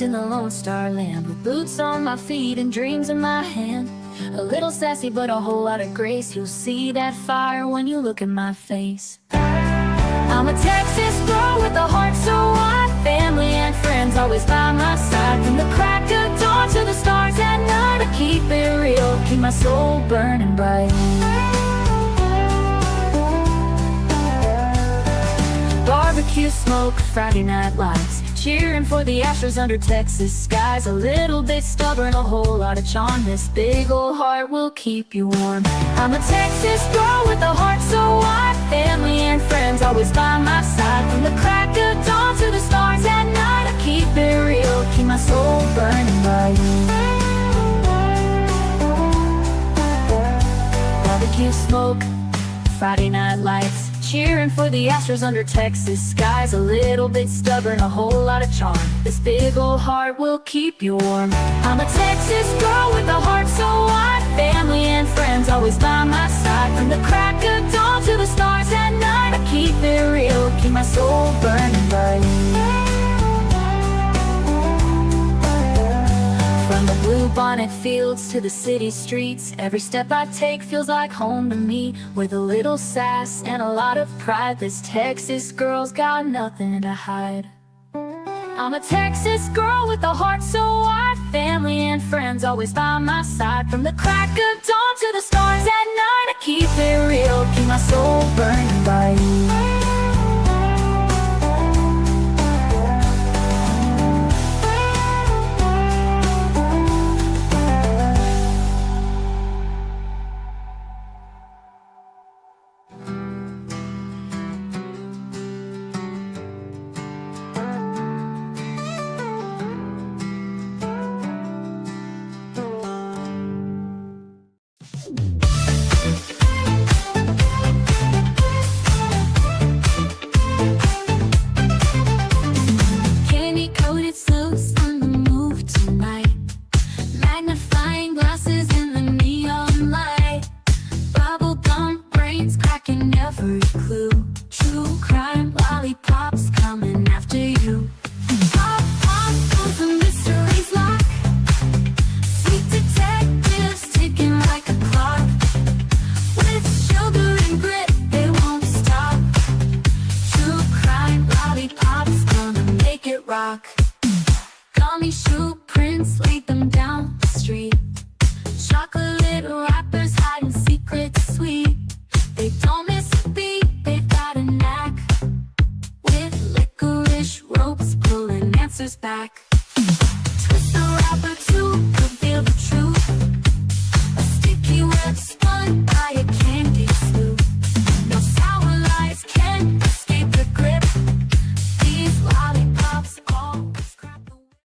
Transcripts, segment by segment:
in the Lone Star Land, with boots on my feet and dreams in my hand. A little sassy but a whole lot of grace. You'll see that fire when you look at my face. I'm a Texas girl with a heart so wide, family and friends always by my side. From the crack of dawn to the stars at night, I keep it real, keep my soul burning bright. Barbecue smoke, Friday night lights, cheering for the Astros under Texas skies. A little bit stubborn, a whole lot of charm. This big old heart will keep you warm. I'm a Texas girl with a heart so wide, family and friends always by my side. From the crack of dawn to the stars at night, I keep it real, keep my soul burning bright. Barbecue smoke, Friday night lights, cheering for the Astros under Texas skies. A little bit stubborn, a whole lot of charm. This big old heart will keep you warm. I'm a Texas girl with a heart so wide, family and friends always by my side. From the crack of dawn to the stars at night, I keep it real, keep my soul burning bright. From the blue bonnet fields to the city streets, every step I take feels like home to me. With a little sass and a lot of pride, this Texas girl's got nothing to hide. I'm a Texas girl with a heart so wide, family and friends always by my side. From the crack of dawn to the stars at night, I keep it real, keep my soul burning bright. Every clue, true crime, lollipops coming after you. Pop, pop, goes the mystery's lock. Sweet detectives ticking like a clock. With sugar and grit, they won't stop. True crime, lollipops gonna make it rock. Gummy shoe prints laid them down the street. Chocolate wrappers hiding secrets sweet. They don't miss a beat, they've got a knack. With licorice ropes pulling answers back. Twist the wrapper to reveal the truth. A sticky web spun by a candy slough. No sour lies can escape the grip. These lollipops always crack the whip.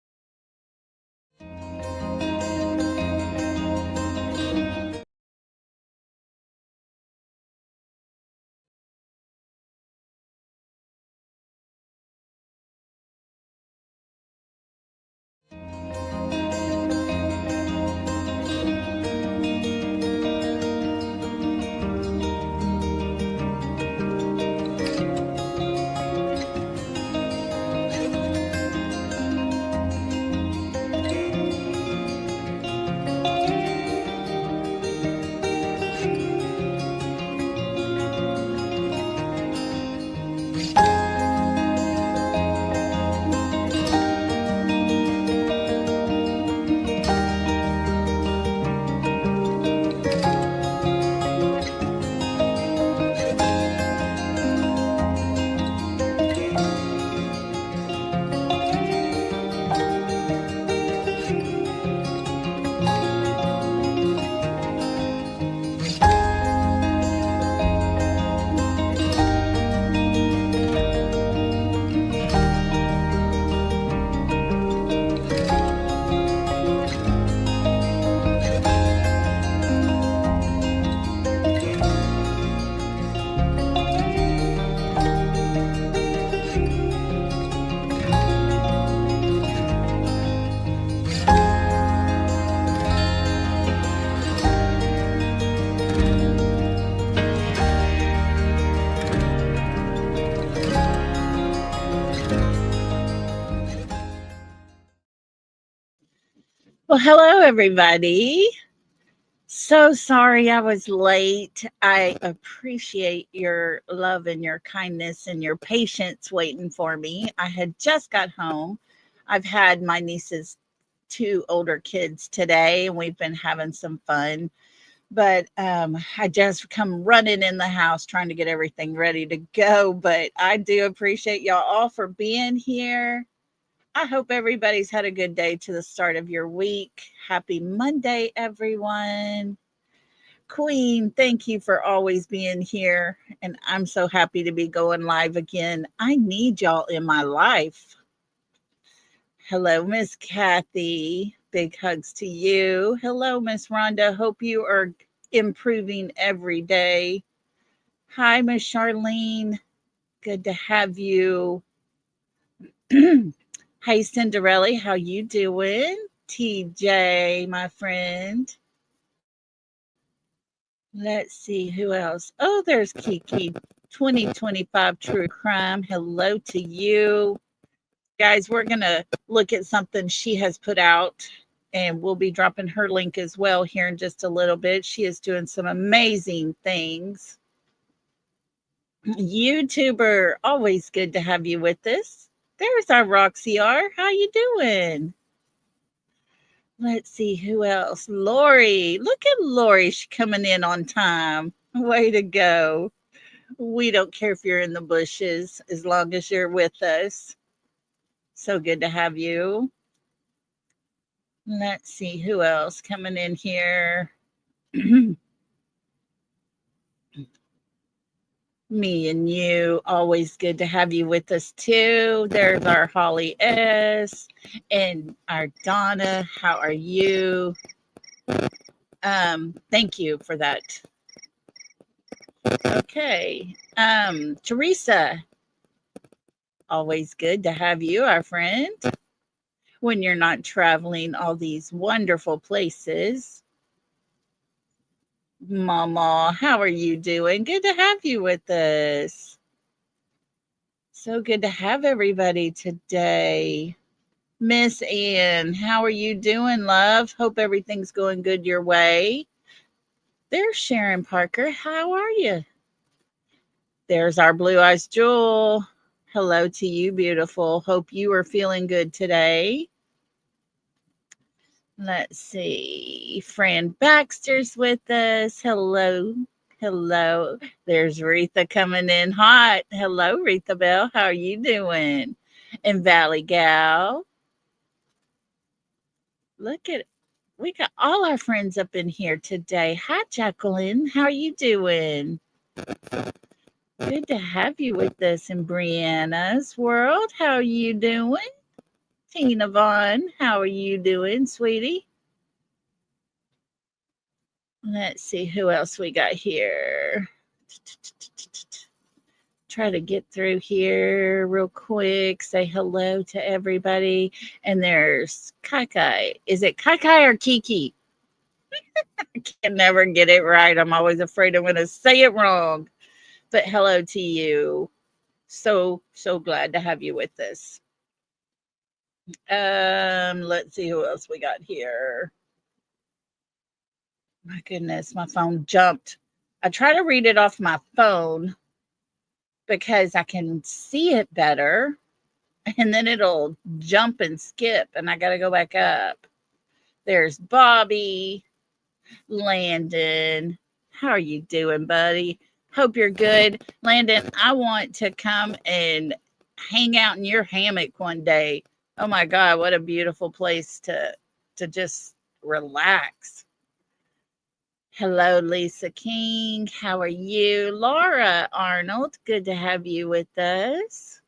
Well, hello, everybody. So sorry I was late. I appreciate your love and your kindness and your patience waiting for me. I had just got home. I've had my niece's two older kids today, and we've been having some fun. But I just come running in the house trying to get everything ready to go. But I do appreciate y'all all for being here. I hope everybody's had a good day to the start of your week. Happy Monday, everyone. Queen, thank you for always being here. And I'm so happy to be going live again. I need y'all in my life. Hello, Miss Kathy. Big hugs to you. Hello, Miss Rhonda. Hope you are improving every day. Hi, Miss Charlene. Good to have you. Hey, Cinderella, how you doing? TJ, my friend. Let's see who else. Oh, there's Kiki. 2025 True Crime. Hello to you. Guys, we're going to look at something she has put out, and we'll be dropping her link as well here in just a little bit. She is doing some amazing things. YouTuber, always good to have you with us. There's our Roxy R. How you doing? Let's see who else. Lori. Look at Lori. She's coming in on time. Way to go. We don't care if you're in the bushes as long as you're with us. So good to have you. Let's see who else coming in here. Me and you, always good to have you with us too. There's our Holly S and our Donna. How are you? Thank you for that. Okay. Teresa, always good to have you, our friend, when you're not traveling all these wonderful places. Mama, how are you doing? Good to have you with us. So good to have everybody today. Miss Ann, how are you doing, love? Hope everything's going good your way. There's Sharon Parker. How are you? There's our Blue Eyes Jewel. Hello to you, beautiful. Hope you are feeling good today. Let's see. Fran Baxter's with us. Hello. Hello. There's Retha coming in hot. Hello, Retha Bell. How are you doing? And Valley Gal. Look at we got all our friends up in here today. Hi, Jacqueline. How are you doing? Good to have you with us in Brianna's world. How are you doing? Tina Vaughn, how are you doing, sweetie? Let's see who else we got here. Try to get through here real quick. Say hello to everybody. And there's Kai Kai. Is it Kai Kai or Kiki? I can never get it right. I'm always afraid I'm going to say it wrong. But hello to you. So glad to have you with us. Let's see who else we got here. My goodness, my phone jumped. I try to read it off my phone because I can see it better, and then it'll jump and skip, and I got to go back up. There's Bobby, Landon. How are you doing, buddy? Hope you're good. Landon, I want to come and hang out in your hammock one day. Oh my God, what a beautiful place to just relax. Hello, Lisa King. How are you? Laura Arnold, good to have you with us.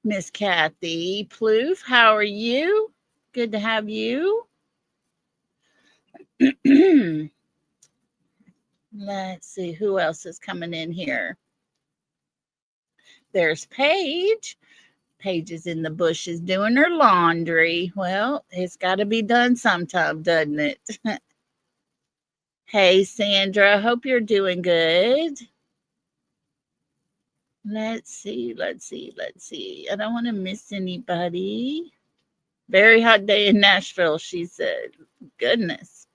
Miss Kathy Plouffe, how are you? Good to have you. Let's see who else is coming in here. There's Paige. Paige is in the bushes doing her laundry. Well, it's got to be done sometime, doesn't it? Hey, Sandra. Hope you're doing good. Let's see. I don't want to miss anybody. Very hot day in Nashville, she said. Goodness.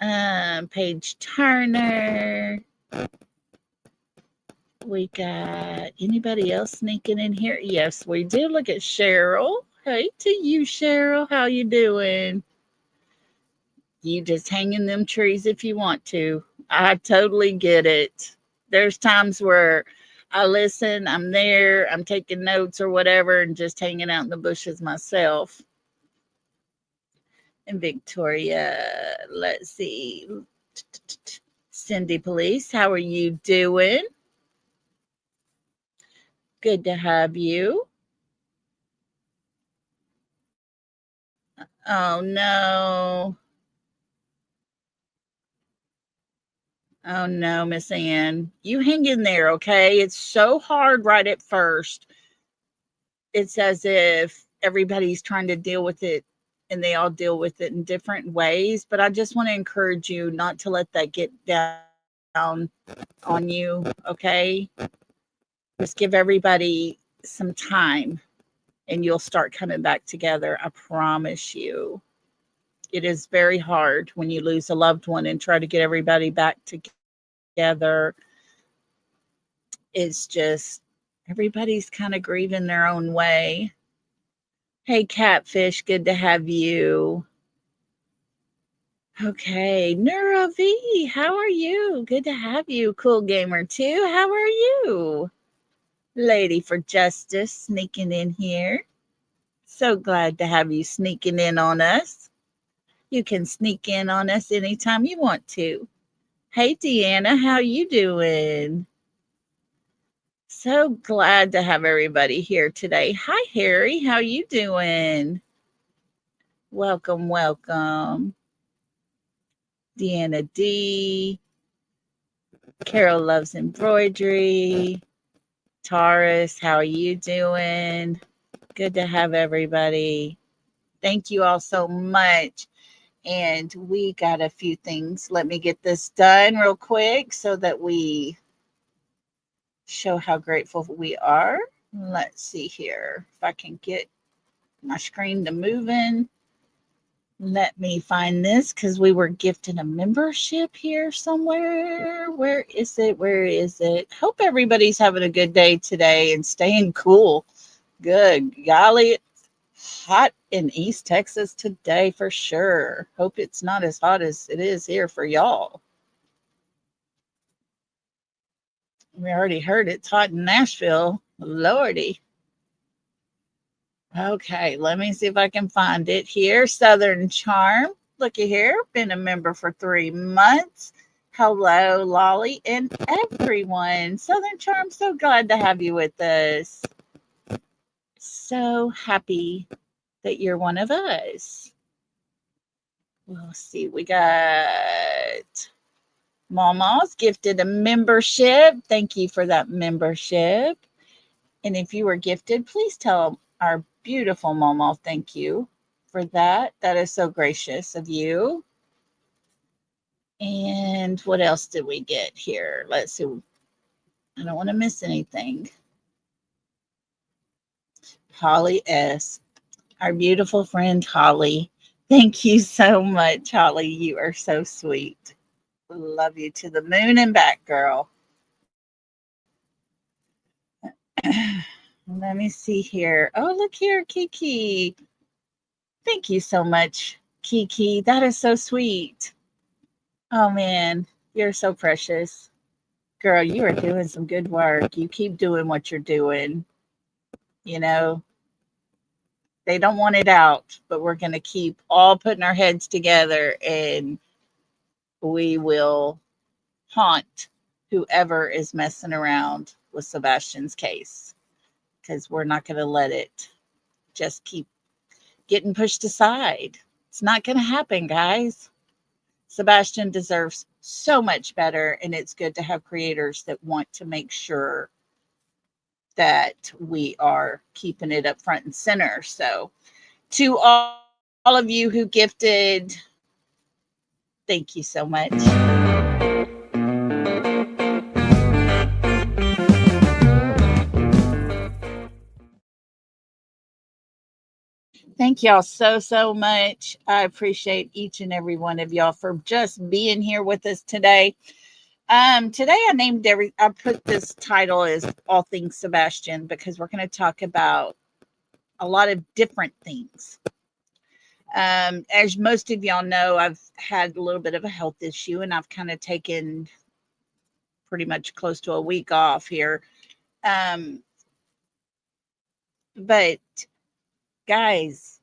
Paige Turner. We got anybody else sneaking in here? Yes, we do. Look at Cheryl. Hey to you, Cheryl. How you doing? You just hang in them trees if you want to. I totally get it. There's times where I listen, I'm there, I'm taking notes or whatever, and just hanging out in the bushes myself. And Victoria, let's see. Cindy Police, how are you doing? Good to have you. Oh no. Oh no, Miss Ann. You hang in there, okay? It's so hard right at first. It's as if everybody's trying to deal with it and they all deal with it in different ways. But I just want to encourage you not to let that get down on you, okay? Just give everybody some time and you'll start coming back together. I promise you. It is very hard when you lose a loved one and try to get everybody back together. It's just everybody's kind of grieving their own way. Hey, Catfish, good to have you. Okay, Neuro V, how are you? Good to have you. Cool Gamer 2, how are you? Lady for Justice sneaking in here. So glad to have you sneaking in on us. You can sneak in on us anytime you want to. Hey, Deanna, how you doing? So glad to have everybody here today. Hi, Harry, how you doing? Welcome, welcome. Deanna D. Carol loves embroidery. Taurus, how are you doing? Good to have everybody. Thank you all so much. And we got a few things. Let me get this done real quick so that we show how grateful we are. Let's see here if I can get my screen to moving. Let me find this because we were gifted a membership here somewhere. Where is it? Where is it? Hope everybody's having a good day today and staying cool. Good golly, hot in East Texas today for sure. Hope it's not as hot as it is here for y'all. We already heard it's hot in Nashville. Lordy. Okay, let me see if I can find it here. Southern Charm. Looky here. Been a member for 3 months. Hello, Lolly, and everyone. Southern Charm, so glad to have you with us. So happy that you're one of us. We'll see. We got Mama's gifted a membership. Thank you for that membership. And if you were gifted, please tell our beautiful Mama thank you for that. That is so gracious of you. And what else did we get here? Let's see. I don't want to miss anything. Holly S. Our beautiful friend Holly. Thank you so much, Holly. You are so sweet. Love you to the moon and back, girl. Let me see here. Oh, look here, Kiki. Thank you so much, Kiki. That is so sweet. Oh, man, you're so precious. Girl, you are doing some good work. You keep doing what you're doing. You know, they don't want it out, but we're going to keep all putting our heads together and we will haunt whoever is messing around with Sebastian's case because we're not going to let it just keep getting pushed aside. It's not going to happen, guys. Sebastian deserves so much better, and it's good to have creators that want to make sure that we are keeping it up front and center. So to all of you who gifted, thank you so much. Thank y'all so much. I appreciate each and every one of y'all for just being here with us today. Today I put this title as All Things Sebastian because we're going to talk about a lot of different things. As most of y'all know, I've had a little bit of a health issue and I've kind of taken pretty much close to a week off here. But guys,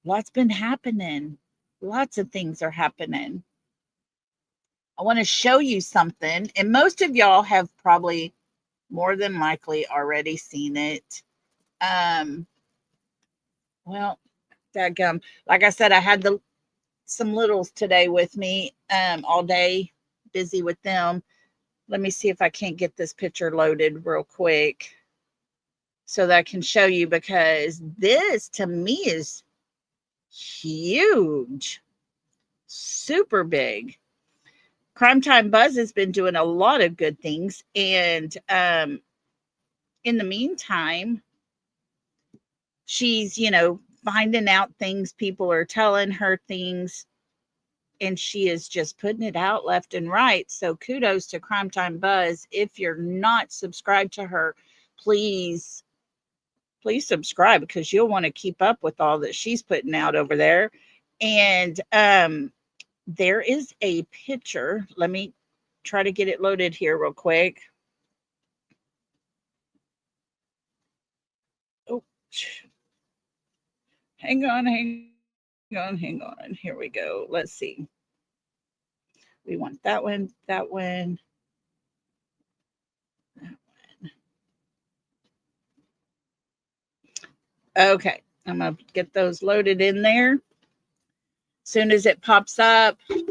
lots been happening. Lots of things are happening. I want to show you something, and most of y'all have probably more than likely already seen it. Well, dadgum. Like I said, I had some littles today with me all day, busy with them. Let me see if I can't get this picture loaded real quick so that I can show you, because this to me is huge, super big. Crime Time Buzz has been doing a lot of good things, and in the meantime, she's, finding out things, people are telling her things, and she is just putting it out left and right. So kudos to Crime Time Buzz. If you're not subscribed to her, please subscribe, because you'll want to keep up with all that she's putting out over there. And there is a picture. Let me try to get it loaded here real quick. Oh, hang on. Here we go. Let's see. We want that one, that one, that one. Okay, I'm going to get those loaded in there. As soon as it pops up, I'm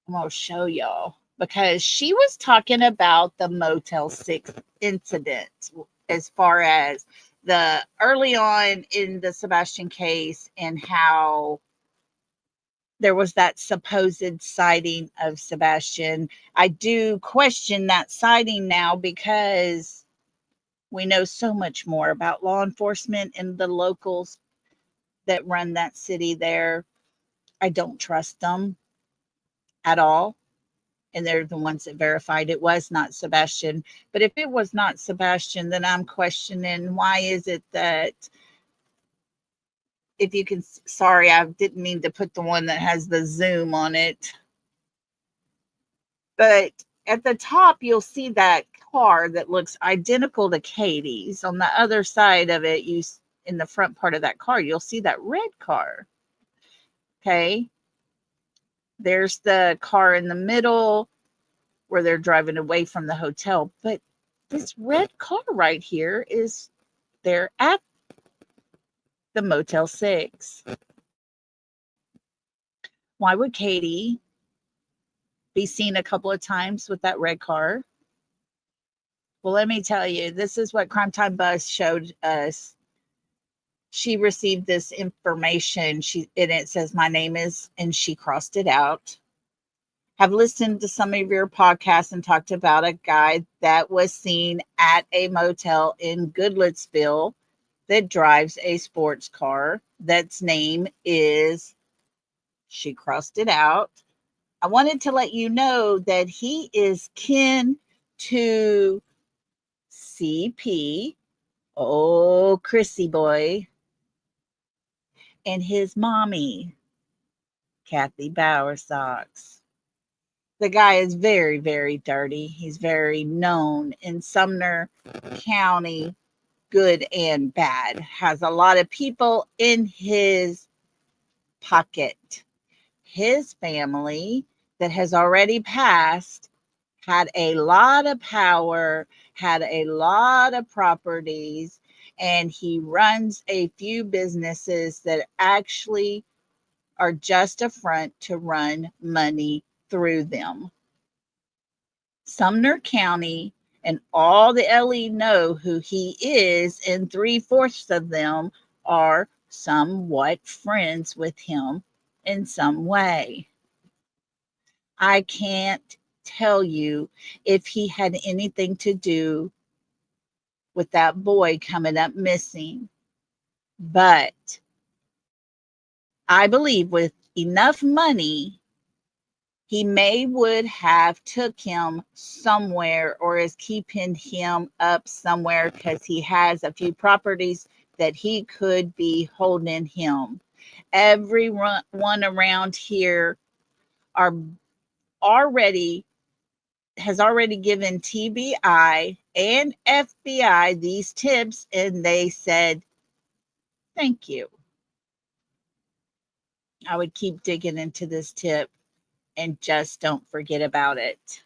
going to show y'all, because she was talking about the Motel 6 incident as far as the early on in the Sebastian case, and how there was that supposed sighting of Sebastian. I do question that sighting now, because we know so much more about law enforcement and the locals that run that city there. I don't trust them at all. And they're the ones that verified it was not Sebastian. But if it was not Sebastian, then I'm questioning, why is it that, if you can, sorry, I didn't mean to put the one that has the zoom on it. But at the top, you'll see that car that looks identical to Katie's. On the other side of it, in the front part of that car, you'll see that red car. Okay. There's the car in the middle where they're driving away from the hotel. But this red car right here is there at the Motel 6. Why would Katie be seen a couple of times with that red car? Well, let me tell you, this is what Crime Time Buzz showed us. She received this information. And it says, my name is, and she crossed it out. Have listened to some of your podcasts and talked about a guy that was seen at a motel in Goodlettsville that drives a sports car. That's name is, she crossed it out. I wanted to let you know that he is kin to CP, oh, Chrissy boy, and his mommy, Kathy Bowersox. The guy is very, very dirty. He's very known in Sumner County, good and bad. Has a lot of people in his pocket. His family that has already passed had a lot of power, had a lot of properties, and he runs a few businesses that actually are just a front to run money through them. Sumner County and all the LE know who he is, and 3/4 of them are somewhat friends with him in some way. I can't tell you if he had anything to do with that boy coming up missing, but I believe with enough money, he may would have took him somewhere or is keeping him up somewhere because he has a few properties that he could be holding him. Everyone around here are already has already given TBI and FBI these tips, and they said thank you. I would keep digging into this tip and just don't forget about it.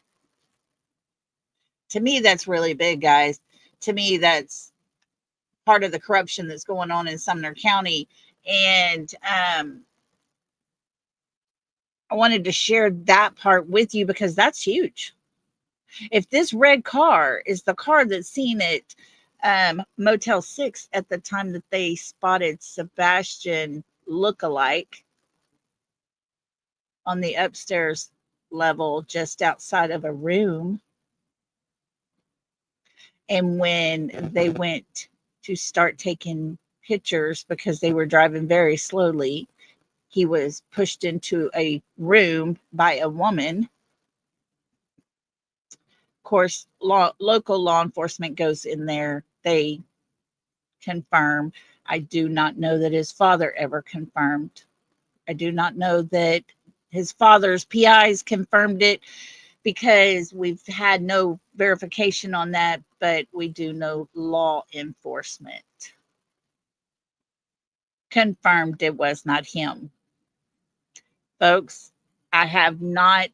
To me, that's really big, guys. To me, that's part of the corruption that's going on in Sumner County. And I wanted to share that part with you because that's huge. If this red car is the car that's seen at Motel 6 at the time that they spotted Sebastian look-alike on the upstairs level just outside of a room, and when they went to start taking pictures because they were driving very slowly, he was pushed into a room by a woman. Of course, local law enforcement goes in there. They confirm. I do not know that his father ever confirmed. I do not know that his father's PIs confirmed it because we've had no verification on that, but we do know law enforcement confirmed it was not him. Folks, I have not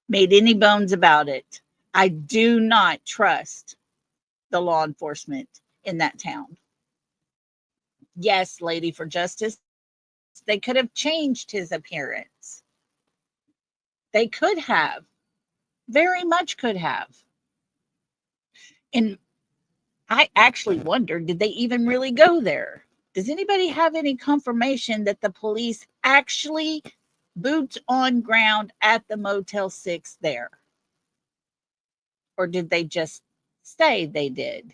made any bones about it. I do not trust the law enforcement in that town. Yes, Lady for Justice, they could have changed his appearance. They could have, very much could have. And I actually wonder, did they even really go there? Does anybody have any confirmation that the police actually boots on ground at the Motel 6 there? Or did they just say they did?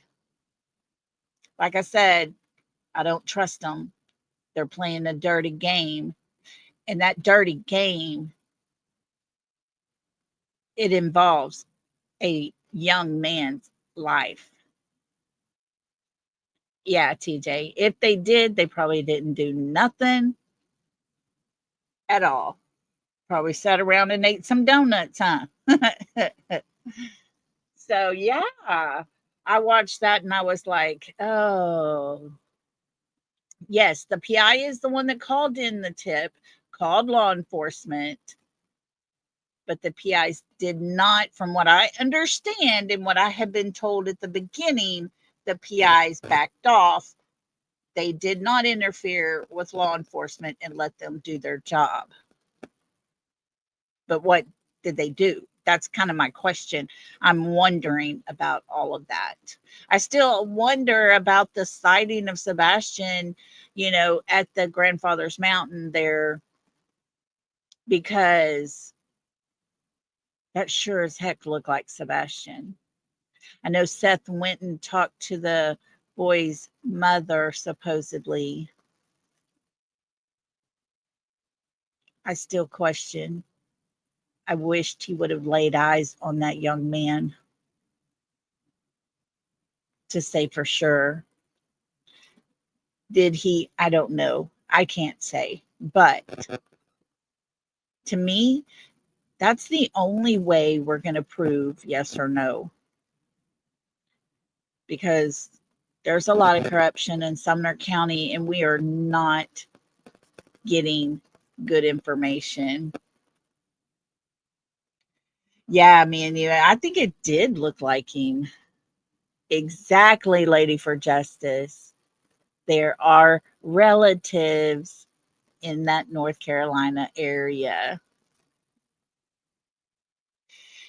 Like I said, I don't trust them. They're playing a dirty game. And that dirty game, it involves a young man's life. Yeah, TJ. If they did, they probably didn't do nothing at all. Probably sat around and ate some donuts, huh? So, yeah, I watched that and I was like, oh, yes, the PI is the one that called in the tip, called law enforcement, but the PIs did not, from what I understand and what I had been told at the beginning, the PIs backed off. They did not interfere with law enforcement and let them do their job. But what did they do? That's kind of my question. I'm wondering about all of that. I still wonder about the sighting of Sebastian, at the grandfather's mountain there, because that sure as heck looked like Sebastian. I know Seth went and talked to the boy's mother, supposedly. I still question. I wished he would have laid eyes on that young man to say for sure. Did he? I don't know. I can't say. But to me, that's the only way we're going to prove yes or no. Because there's a lot of corruption in Sumner County, and we are not getting good information. Yeah, me and you. I think it did look like him. Exactly, Lady for Justice. There are relatives in that North Carolina area.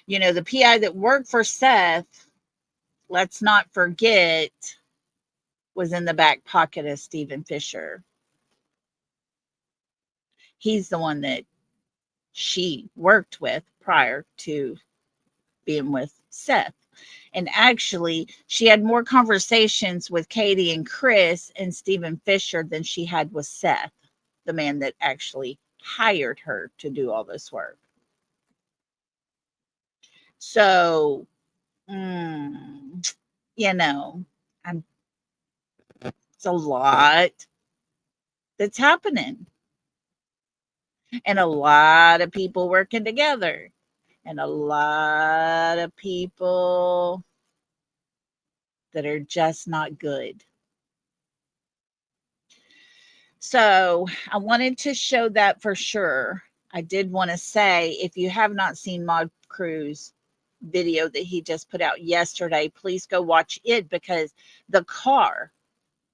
The PI that worked for Seth, let's not forget, was in the back pocket of Stephen Fisher. He's the one that she worked with prior to being with Seth. And actually, she had more conversations with Katie and Chris and Stephen Fisher than she had with Seth. the man that actually hired her to do all this work. So, you know, I'm, it's a lot that's happening, and a lot of people working together, and a lot of people that are just not good. So I wanted to show that for sure. I did want to say, if you have not seen Mod Crew's video that he just put out yesterday, please go watch it, because the car,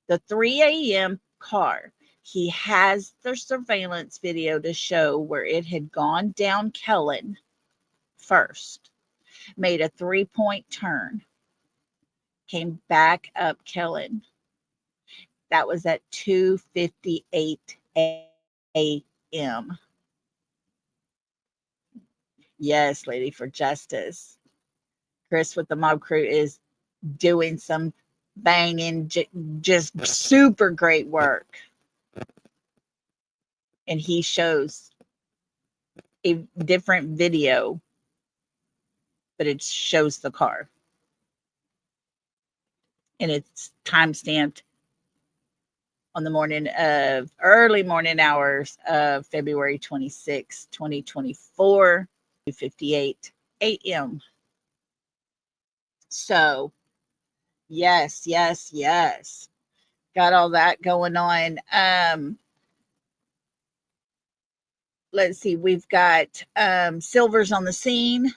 the 3 a.m. car, he has the surveillance video to show where it had gone down Kellen first, made a 3-point turn, came back up Kellen. That was at 2:58 a.m. Yes, Lady for Justice. Chris with the Mob Crew is doing some banging, just super great work. And he shows a different video, but it shows the car. And it's time stamped on the early morning hours of February 26, 2024, 2:58 a.m. So, yes, yes, yes. Got all that going on. Let's see, we've got Silvers on the scene.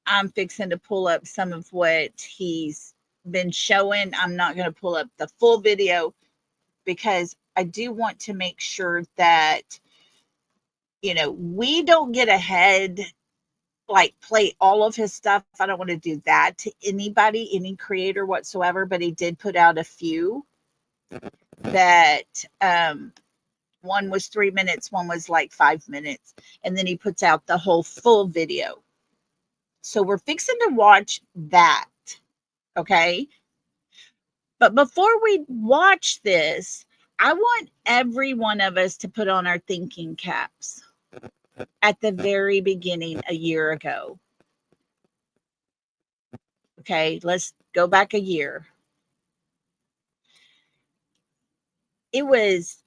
I'm fixing to pull up some of what he's been showing. I'm not going to pull up the full video because I do want to make sure that, we don't get ahead, like play all of his stuff. I don't want to do that to anybody, any creator whatsoever, but he did put out a few that, one was 3 minutes, one was like 5 minutes, and then he puts out the whole full video. So we're fixing to watch that, okay? But before we watch this, I want every one of us to put on our thinking caps at the very beginning a year ago. Okay, let's go back a year. It was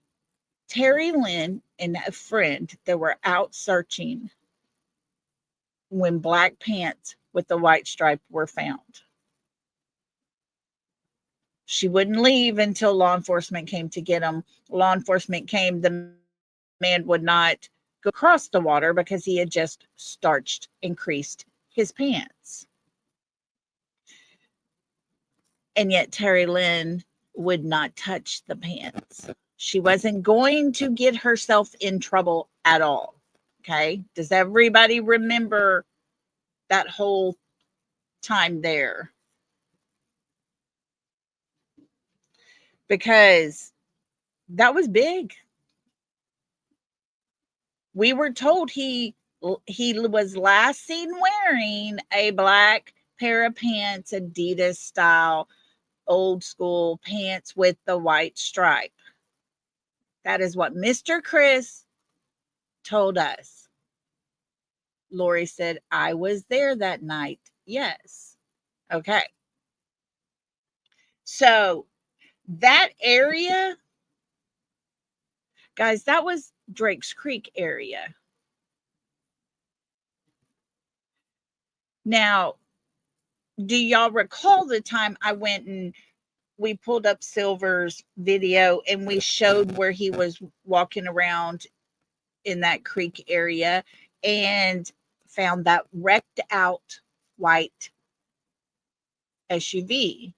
Terry Lynn and a friend that were out searching when black pants with the white stripe were found. She wouldn't leave until law enforcement came to get him. Law enforcement came. The man would not go across the water because he had just starched and creased his pants. And yet Terry Lynn would not touch the pants. She wasn't going to get herself in trouble at all. Okay. Does everybody remember that whole time there? Because that was big. We were told he was last seen wearing a black pair of pants, Adidas style, old school pants with the white stripe. That is what Mr. Chris told us. Lori said, I was there that night. Yes. Okay. So that area, guys, that was Drake's Creek area. Now, do y'all recall the time I went and we pulled up Silver's video and we showed where he was walking around in that creek area and found that wrecked out white SUV?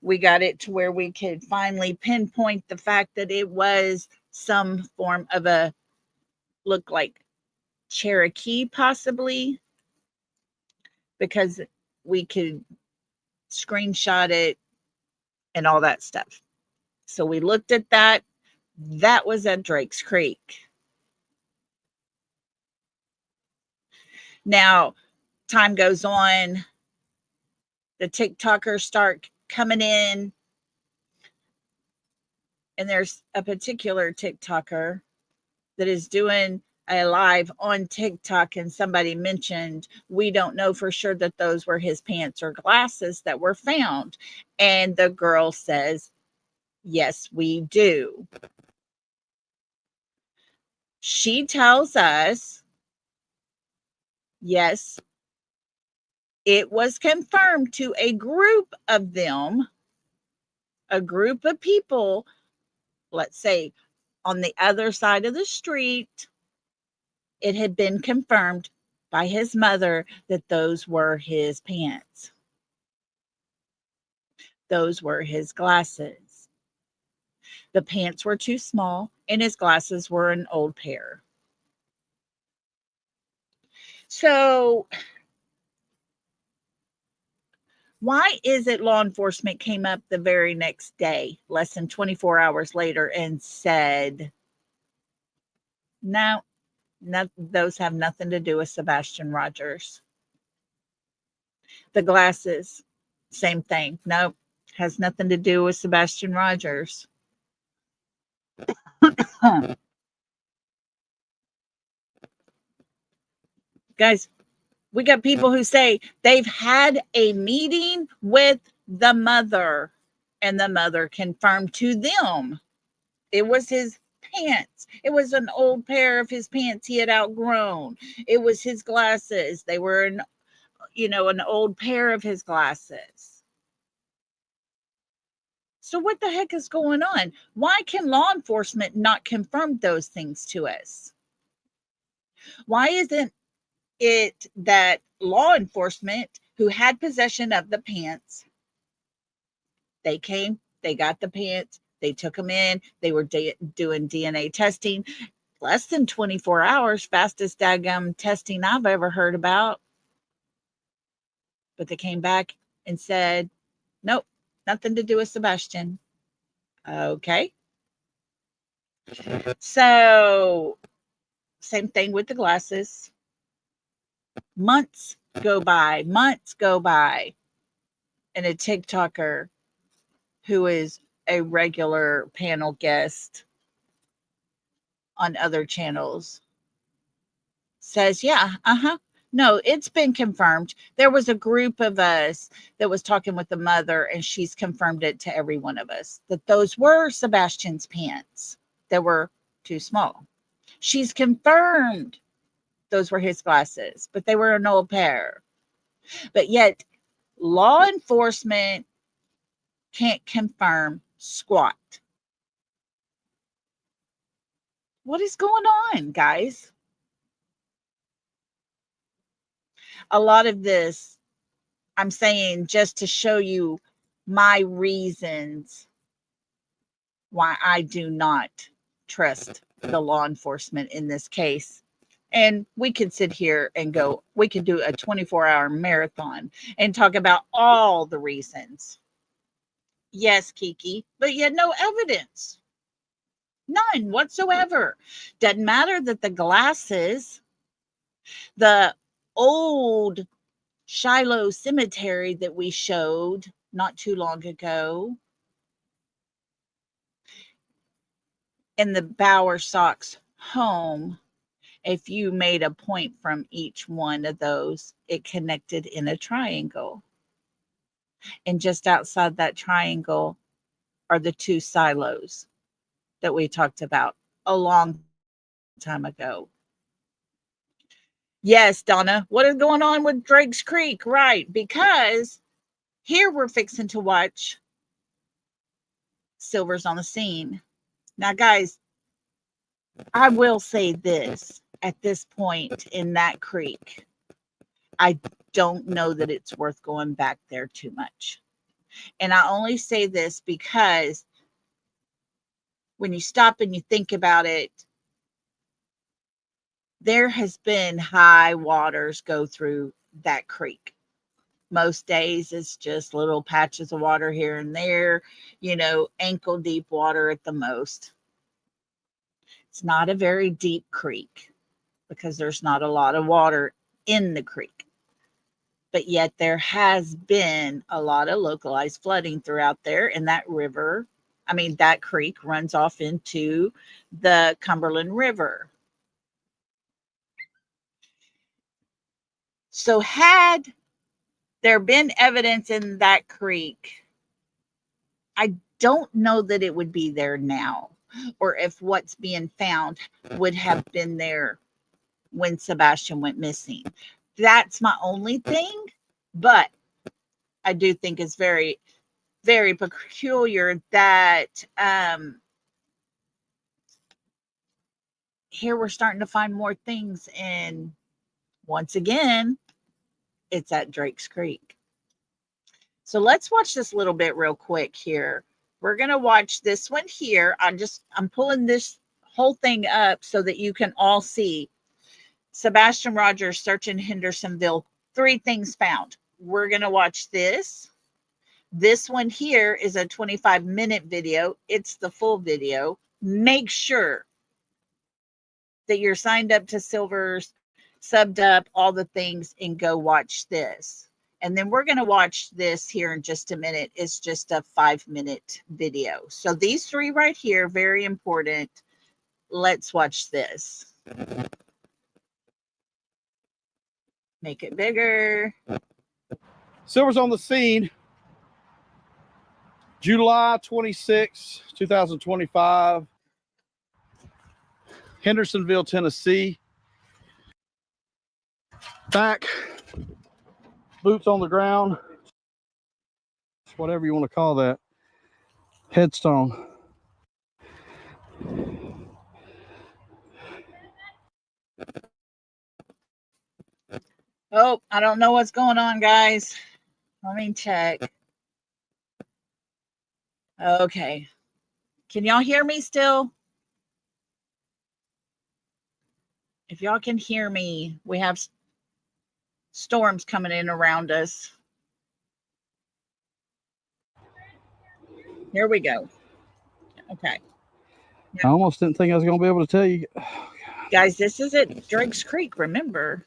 We got it to where we could finally pinpoint the fact that it was some form of a, look like Cherokee possibly, because we could screenshot it and all that stuff. So we looked at that. That was at Drake's Creek. Now, time goes on. The TikTokers start coming in. And there's a particular TikToker that is doing a live on TikTok, and somebody mentioned, we don't know for sure that those were his pants or glasses that were found. And the girl says, yes, we do. She tells us, yes, it was confirmed to a group of them, a group of people, let's say on the other side of the street. It had been confirmed by his mother that those were his pants. Those were his glasses. The pants were too small, and his glasses were an old pair. So, why is it law enforcement came up the very next day, less than 24 hours later, and said, no, those have nothing to do with Sebastian Rogers? The glasses, same thing. Nope, has nothing to do with Sebastian Rogers. Huh. Guys, we got people who say they've had a meeting with the mother, and the mother confirmed to them it was his pants. It was an old pair of his pants he had outgrown. It was his glasses. They were an old pair of his glasses. So what the heck is going on? Why can law enforcement not confirm those things to us? Why isn't it that law enforcement who had possession of the pants, they came, they got the pants, they took them in, they were doing DNA testing, less than 24 hours, fastest daggum testing I've ever heard about. But they came back and said, nope, nothing to do with Sebastian. Okay. So, same thing with the glasses. Months go by, and a TikToker who is a regular panel guest on other channels says, yeah, no, it's been confirmed. There was a group of us that was talking with the mother, and she's confirmed it to every one of us that those were Sebastian's pants that were too small. She's confirmed those were his glasses, but they were an old pair. But yet, law enforcement can't confirm squat. What is going on, guys? A lot of this, I'm saying just to show you my reasons why I do not trust the law enforcement in this case. And we could sit here and we could do a 24-hour marathon and talk about all the reasons. Yes, Kiki, but yet no evidence. None whatsoever. Doesn't matter that the glasses, the old Shiloh cemetery that we showed not too long ago, in the Bowersox home, if you made a point from each one of those, it connected in a triangle. And just outside that triangle are the two silos that we talked about a long time ago. Yes, Donna, what is going on with Drake's Creek? Right, because here we're fixing to watch Silver's on the Scene. Now, guys, I will say this at this point in that creek, I don't know that it's worth going back there too much. And I only say this because when you stop and you think about it, there has been high waters go through that creek. Most days it's just little patches of water here and there, ankle deep water at the most. It's not a very deep creek because there's not a lot of water in the creek. But yet there has been a lot of localized flooding throughout there, and that river, I mean, that creek runs off into the Cumberland River. So had there been evidence in that creek, I don't know that it would be there now, or if what's being found would have been there when Sebastian went missing. That's my only thing, but I do think it's very, very peculiar that here we're starting to find more things, and once again, it's at Drake's Creek. So let's watch this little bit real quick here. We're going to watch this one here. I'm pulling this whole thing up so that you can all see. Sebastian Rogers, search in Hendersonville, 3 things found. We're going to watch this. This one here is a 25-minute video. It's the full video. Make sure that you're signed up to SIVERS, subbed up, all the things, and go watch this. And then we're going to watch this here in just a minute. It's just a 5-minute video. So these 3 right here, very important. Let's watch this. Make it bigger. SIVERS on the scene, July 26, 2025, Hendersonville, Tennessee. Back, boots on the ground, whatever you want to call that, headstone. Oh, I don't know what's going on, guys. Let me check. Okay. Can y'all hear me still? If y'all can hear me, we have storms coming in around us. Here we go. Okay. I almost didn't think I was going to be able to tell you. Guys, this is at Drake's Creek, remember?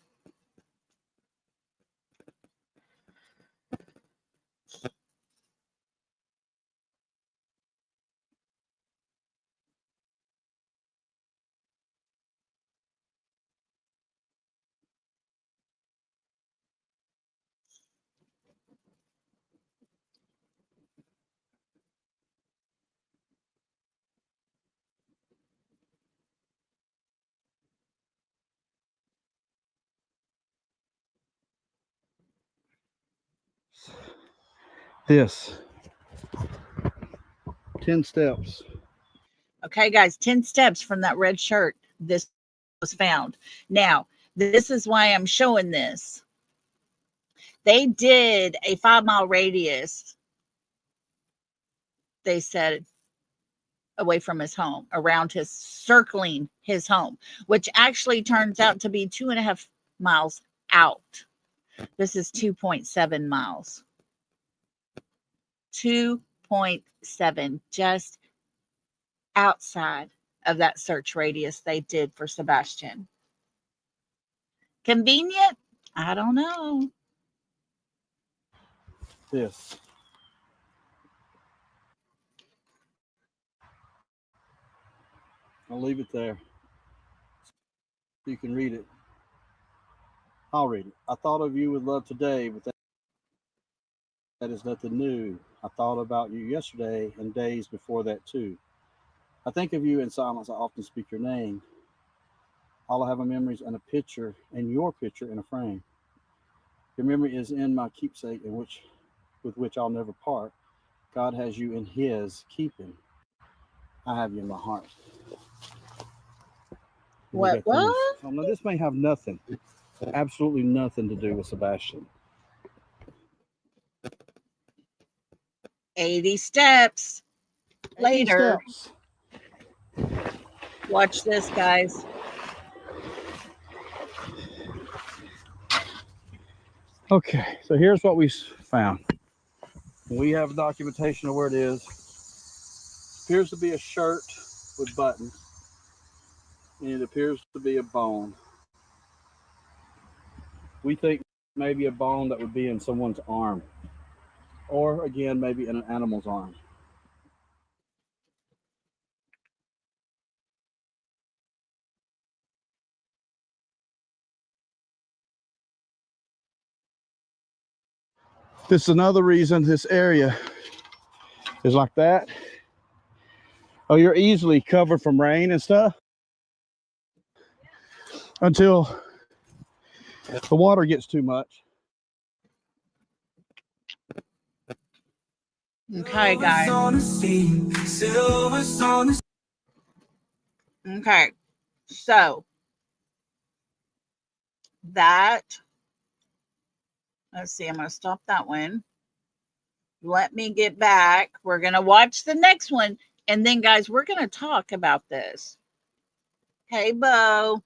This 10 steps. Okay, guys, 10 steps from that red shirt. This was found. Now, this is why I'm showing this. They did a 5-mile radius, they said, away from his home, around his, circling his home, which actually turns out to be 2.5 miles out. This is 2.7 miles. 2.7, just outside of that search radius they did for Sebastian. Convenient? I don't know. This. I'll leave it there so you can read it. I'll read it. I thought of you with love today, but that is nothing new. I thought about you yesterday and days before that too. I think of you in silence. I often speak your name. All I have are memories and a picture, and your picture in a frame. Your memory is in my keepsake, with which I'll never part. God has you in His keeping. I have you in my heart. What? Oh, now this may have nothing, absolutely nothing to do with Sebastian. 80 steps later. 80 steps. Watch this, guys. Okay, so here's what we found. We have documentation of where it is. Appears to be a shirt with buttons, and it appears to be a bone. We think maybe a bone that would be in someone's arm, or again, maybe in an animal's arm. This is another reason this area is like that. Oh, you're easily covered from rain and stuff until the water gets too much. Okay, guys. Okay, so that, let's see, I'm going to stop that one. Let me get back. We're going to watch the next one. And then, guys, we're going to talk about this. Hey, Bo.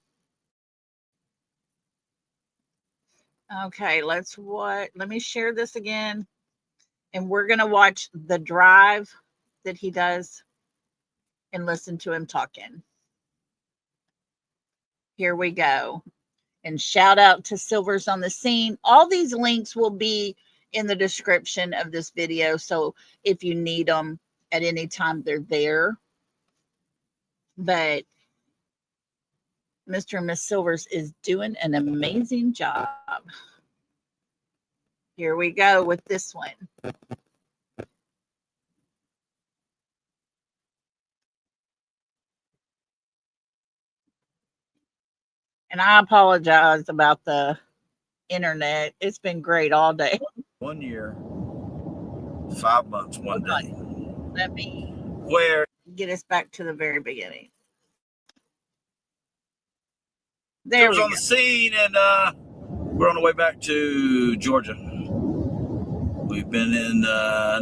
Okay, let me share this again. And we're going to watch the drive that he does and listen to him talking. Here we go. And shout out to Silvers on the Scene. All these links will be in the description of this video. So if you need them at any time, they're there. But Mr. and Miss Silvers is doing an amazing job. Here we go with this one. And I apologize about the internet. It's been great all day. 1 year, 5 months, 1 day. Let me Where get us back to the very beginning. There we was go. on the scene, and we're on the way back to Georgia. We've been in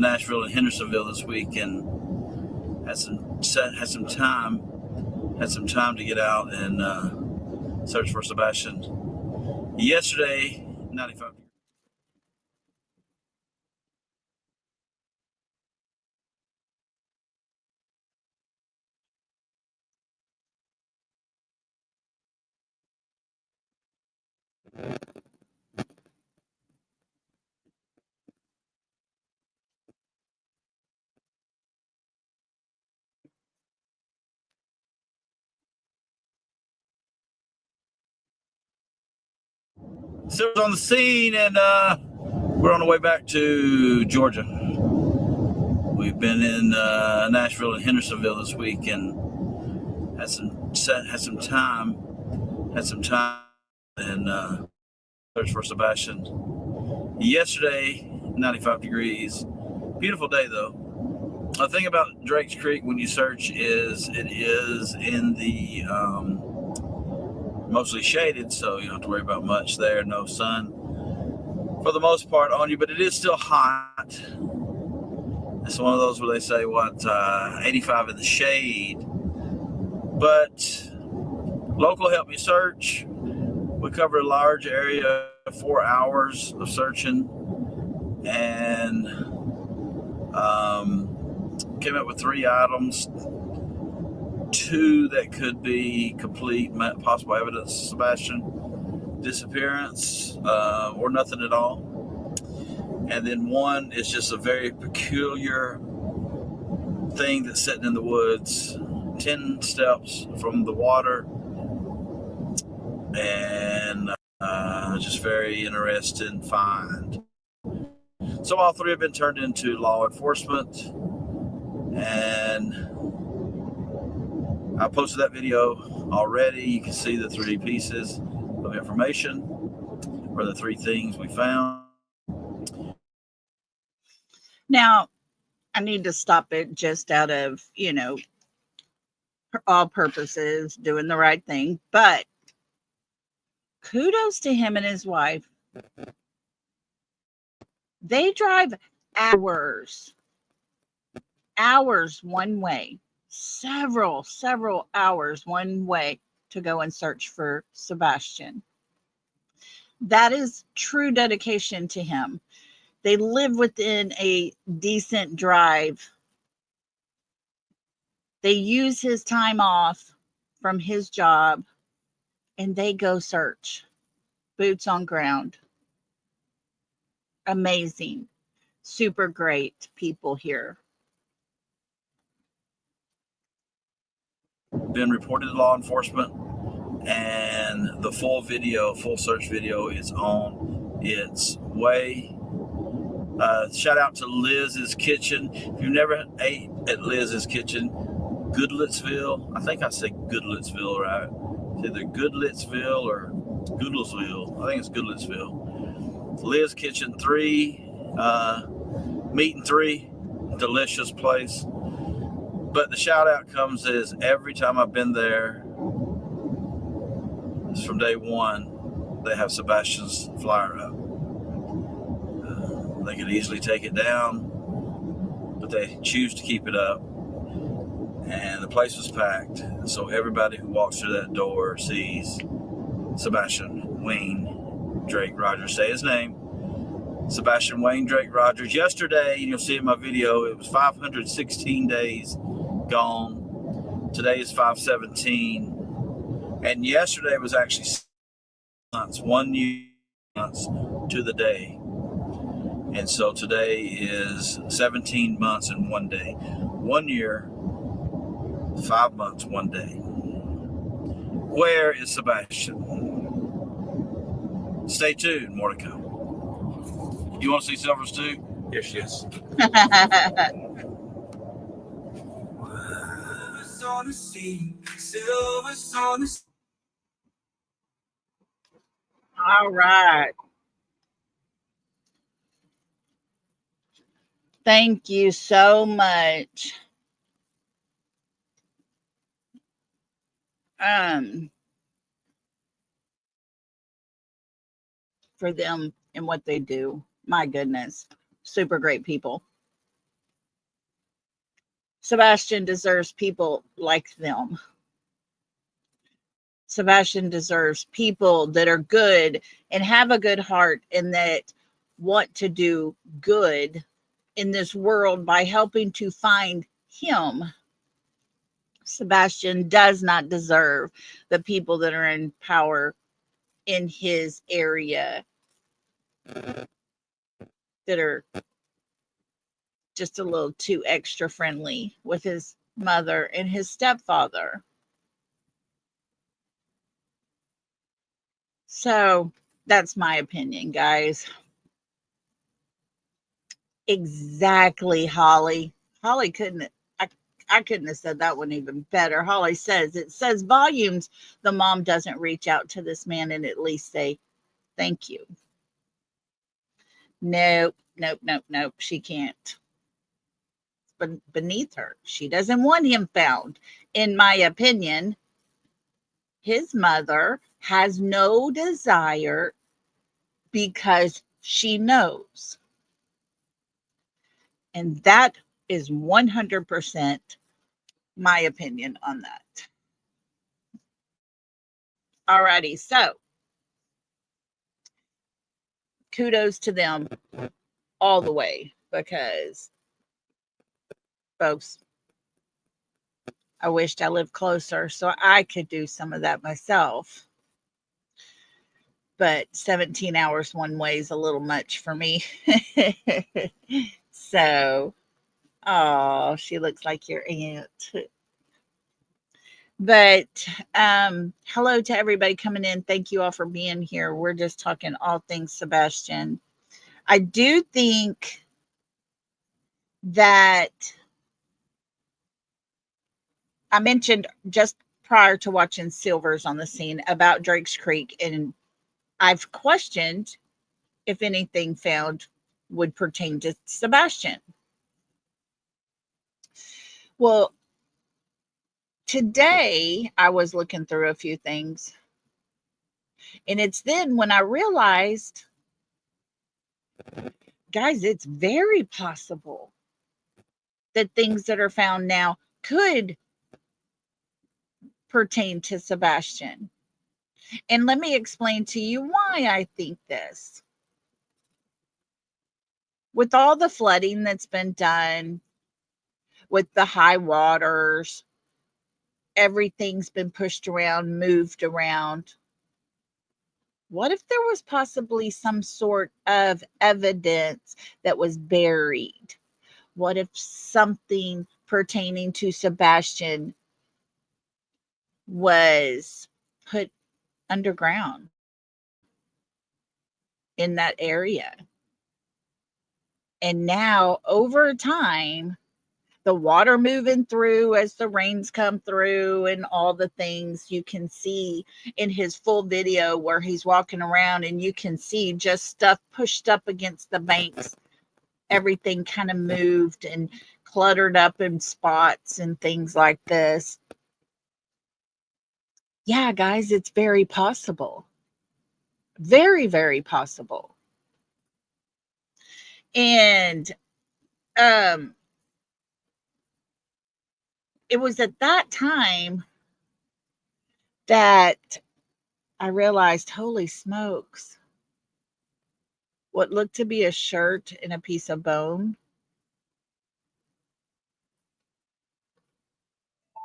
Nashville and Hendersonville this week, and had some time to get out and search for Sebastian. Yesterday, 95. Silver's on the scene, and we're on the way back to Georgia. We've been in Nashville and Hendersonville this week, and had some time and search for Sebastian. Yesterday, 95 degrees. Beautiful day, though. The thing about Drake's Creek when you search is it is in the mostly shaded, so you don't have to worry about much there. No sun for the most part on you, but it is still hot. It's one of those where they say 85 in the shade, but local helped me search. We covered a large area, 4 hours of searching, and came up with 3 items. 2 that could be complete possible evidence of Sebastian disappearance or nothing at all. And then 1 is just a very peculiar thing that's sitting in the woods, 10 steps from the water, and just very interesting find. So all 3 have been turned into law enforcement, and I posted that video already. You can see the 3 pieces of information, or the 3 things we found. Now, I need to stop it just out of, all purposes, doing the right thing. But kudos to him and his wife. They drive hours one way, several hours one way to go and search for Sebastian. That is true dedication to him. They live within a decent drive. They use his time off from his job and they go search. Boots on ground. Amazing. Super great people here. Been reported to law enforcement, and the full search video is on its way. Shout out to Liz's Kitchen. If you've never ate at Liz's Kitchen, Goodlettsville. I think I said Goodlettsville, right? It's either Goodlettsville or Goodlesville. I think it's Goodlettsville. Liz Kitchen 3, Meat and 3, delicious place. But the shout out comes is every time I've been there, it's from day one, they have Sebastian's flyer up. They could easily take it down, but they choose to keep it up. And the place was packed. So everybody who walks through that door sees Sebastian Wayne Drake Rogers. Say his name. Sebastian Wayne Drake Rogers. Yesterday, you'll see in my video, it was 516 days gone. Today is 517. And yesterday was actually 6 months, 1 year months to the day. And so today is 17 months and 1 day. 1 year, 5 months, 1 day. Where is Sebastian? Stay tuned, more to come. You want to see Silvers too? Here she is. All right. Thank you so much. For them and what they do. My goodness. Super great people. Sebastian deserves people like them. Sebastian deserves people that are good and have a good heart and that want to do good in this world by helping to find him. Sebastian does not deserve the people that are in power in his area that are just a little too extra friendly with his mother and his stepfather. So that's my opinion, guys. Exactly, Holly. Holly couldn't, I couldn't have said that one even better. Holly says, it says volumes. The mom doesn't reach out to this man and at least say, thank you. Nope. She can't. But beneath her, she doesn't want him found. In my opinion, his mother has no desire because she knows. And that is 100% my opinion on that. Alrighty, so kudos to them all the way because, folks, I wished I lived closer so I could do some of that myself. But 17 hours one way is a little much for me. So, oh, she looks like your aunt. But hello to everybody coming in. Thank you all for being here. We're just talking all things Sebastian. I do think that I mentioned just prior to watching Silvers on the scene about Drake's Creek, and I've questioned if anything found would pertain to Sebastian. Well, today I was looking through a few things, and it's then when I realized, guys, it's very possible that things that are found now could pertain to Sebastian. And let me explain to you why I think this. With all the flooding that's been done, with the high waters, everything's been pushed around, moved around. What if there was possibly some sort of evidence that was buried? What if something pertaining to Sebastian was put underground in that area? And now over time, the water moving through as the rains come through and all the things you can see in his full video where he's walking around, and you can see just stuff pushed up against the banks. Everything kind of moved and cluttered up in spots and things like this. Yeah, guys, it's very possible. Very, very possible. And it was at that time that I realized, holy smokes, what looked to be a shirt and a piece of bone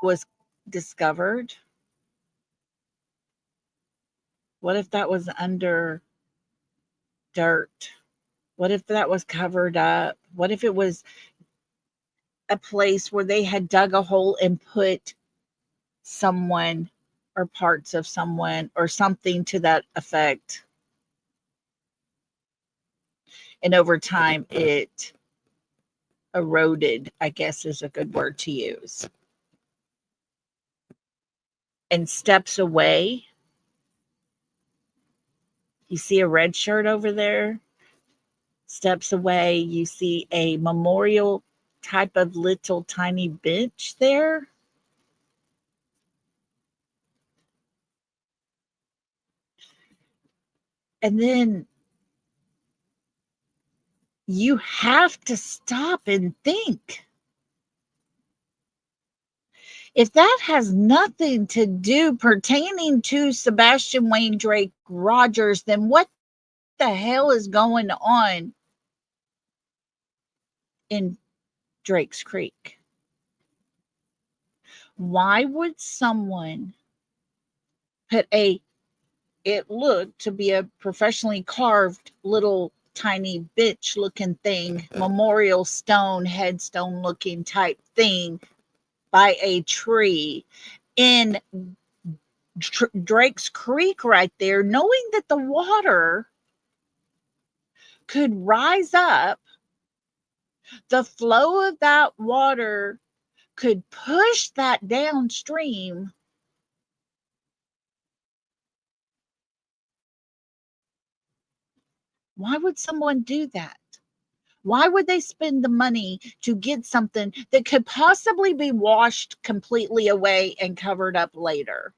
was discovered. What if that was under dirt? What if that was covered up? What if it was a place where they had dug a hole and put someone or parts of someone or something to that effect? And over time, it eroded, I guess is a good word to use. And steps away, you see a red shirt over there. Steps away, you see a memorial type of little tiny bench there. And then you have to stop and think. If that has nothing to do pertaining to Sebastian Wayne Drake Rogers, then what the hell is going on in Drake's Creek? Why would someone put it looked to be a professionally carved little tiny bench looking thing, memorial stone, headstone looking type thing by a tree in Drake's Creek right there, knowing that the water could rise up, the flow of that water could push that downstream? Why would someone do that? Why would they spend the money to get something that could possibly be washed completely away and covered up later?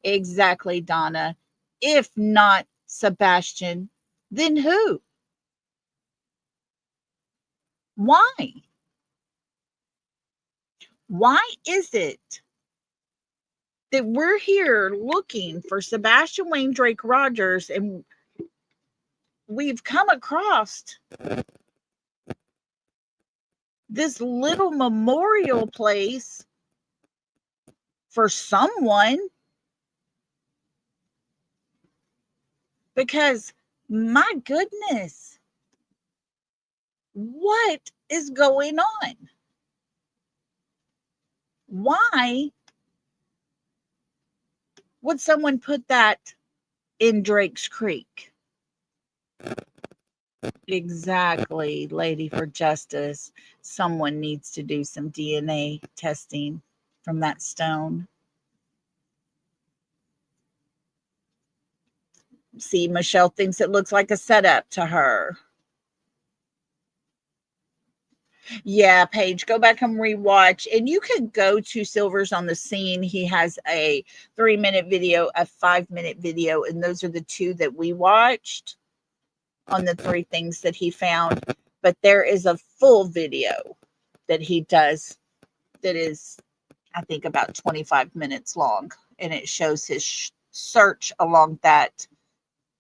Exactly, Donna. If not Sebastian, then who? Why? Why is it that we're here looking for Sebastian Wayne Drake Rogers and we've come across this little memorial place for someone? Because my goodness, what is going on? Why would someone put that in Drake's Creek? Exactly, Lady for Justice. Someone needs to do some DNA testing from that stone. See, Michelle thinks it looks like a setup to her. Yeah, Paige, go back and rewatch. And you could go to Silver's on the Scene. He has a 3-minute video, a 5-minute video, and those are the two that we watched on the 3 things that he found. But there is a full video that he does that is, I think, about 25 minutes long, and it shows his search along that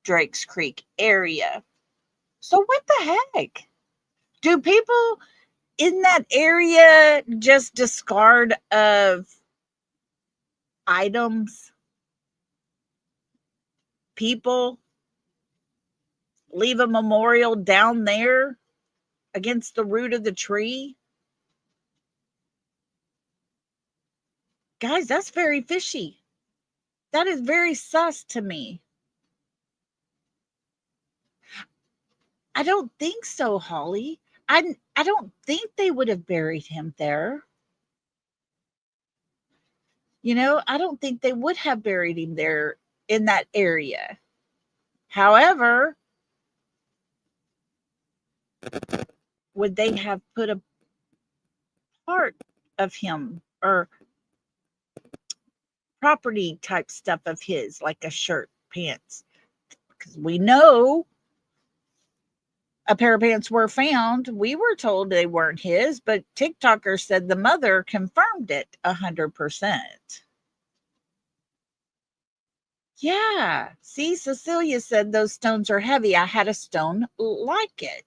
Drake's Creek area. So what the heck? Do people in that area just discard of items, people, leave a memorial down there against the root of the tree? Guys, that's very fishy. That is very sus to me. I don't think so, Holly. I don't think they would have buried him there. You know, I don't think they would have buried him there in that area. However, would they have put a part of him or property type stuff of his, like a shirt, pants? Because we know a pair of pants were found. We were told they weren't his, but TikToker said the mother confirmed it 100%. Yeah. See, Cecilia said those stones are heavy. I had a stone like it.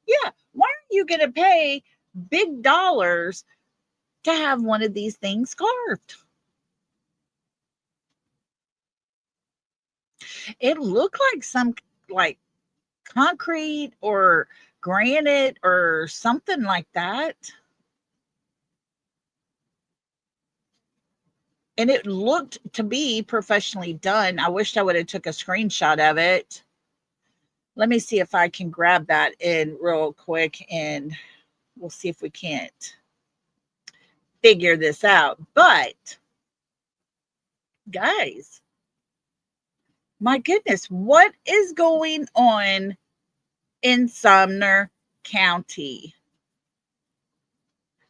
Yeah. Why are you going to pay big dollars to have one of these things carved? It looked like some like concrete or granite or something like that. And it looked to be professionally done. I wished I would have took a screenshot of it. Let me see if I can grab that in real quick, and we'll see if we can't figure this out. But guys, my goodness, what is going on in Sumner County?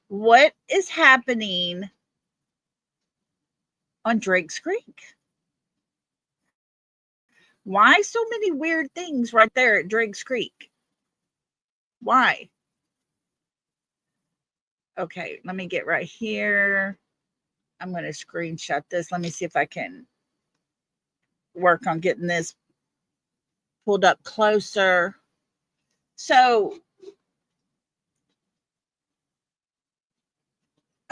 What is happening on Drake's Creek? Why so many weird things right there at Drake's Creek? Why? Okay, let me get right here. I'm going to screenshot this. Let me see if I can work on getting this pulled up closer. So,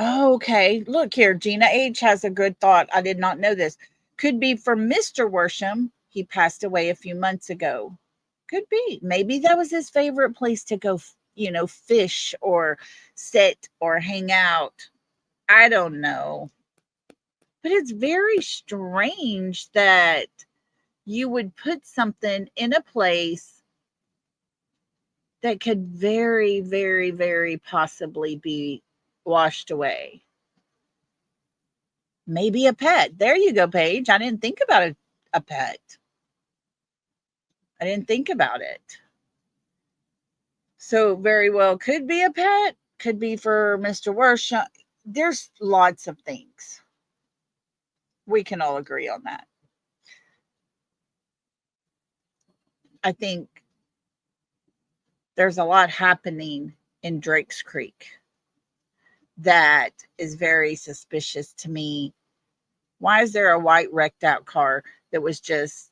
okay, look here. Gina H has a good thought. I did not know this. Could be for Mr. Worsham. He passed away a few months ago. Could be. Maybe that was his favorite place to go, you know, fish or sit or hang out. I don't know. But it's very strange that you would put something in a place that could very, very, very possibly be washed away. Maybe a pet. There you go, Paige. I didn't think about a pet. I didn't think about it. So very well could be a pet, could be for Mr. Worsham. There's lots of things. We can all agree on that. I think there's a lot happening in Drake's Creek that is very suspicious to me. Why is there a white wrecked out car that was just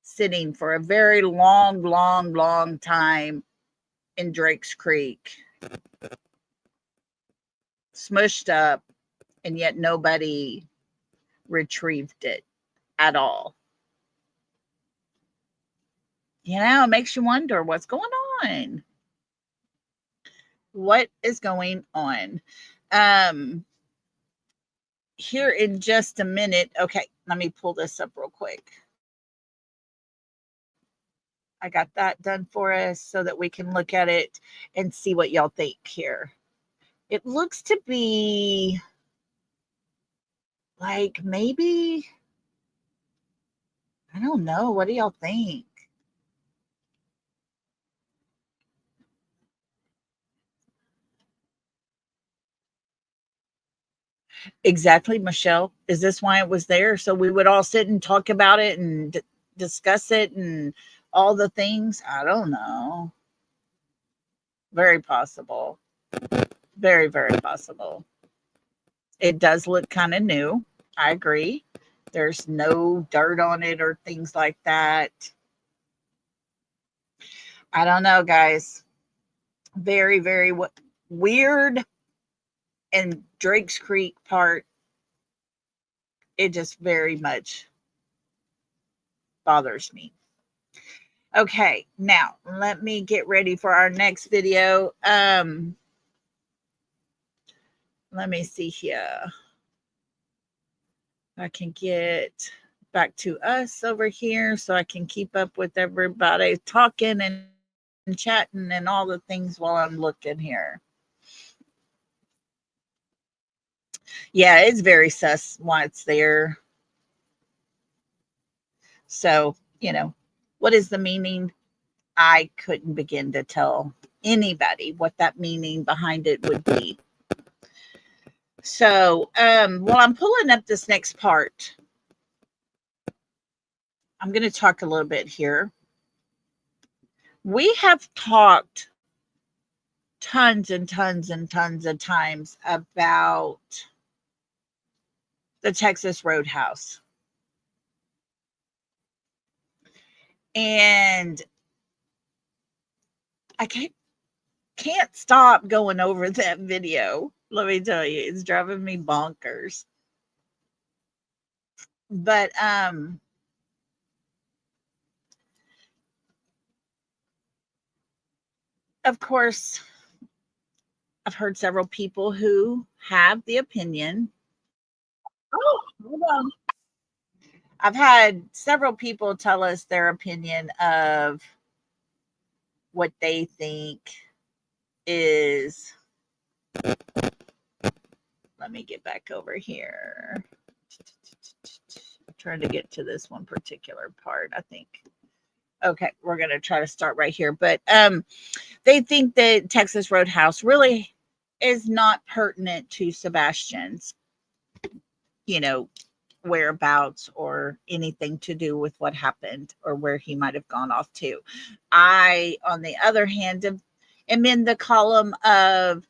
sitting for a very long, long, long time in Drake's Creek, smushed up, and yet nobody retrieved it at all? You know, it makes you wonder what's going on. What is going on? Here in just a minute. Okay, let me pull this up real quick. I got that done for us so that we can look at it and see what y'all think here. It looks to be like maybe, I don't know. What do y'all think? Exactly, Michelle. Is this why it was there? So we would all sit and talk about it and discuss it and all the things? I don't know. Very possible. Very, very possible. It does look kind of new. I agree. There's no dirt on it or things like that. I don't know, guys. Very, very weird. And Drake's Creek part, it just very much bothers me. Okay, now let me get ready for our next video. Let me see here. I can get back to us over here so I can keep up with everybody talking and chatting and all the things while I'm looking here. Yeah, it's very sus why it's there. So, what is the meaning? I couldn't begin to tell anybody what that meaning behind it would be. So, while I'm pulling up this next part, I'm going to talk a little bit here. We have talked tons and tons and tons of times about the Texas Roadhouse. And I can't stop going over that video. Let me tell you, it's driving me bonkers. But of course, I've heard several people who have the opinion. Oh, hold on. I've had several people tell us their opinion of what they think is. Let me get back over here. I'm trying to get to this one particular part, I think. Okay, we're going to try to start right here. But they think that Texas Roadhouse really is not pertinent to Sebastian's, whereabouts or anything to do with what happened or where he might have gone off to. I, on the other hand, am in the column of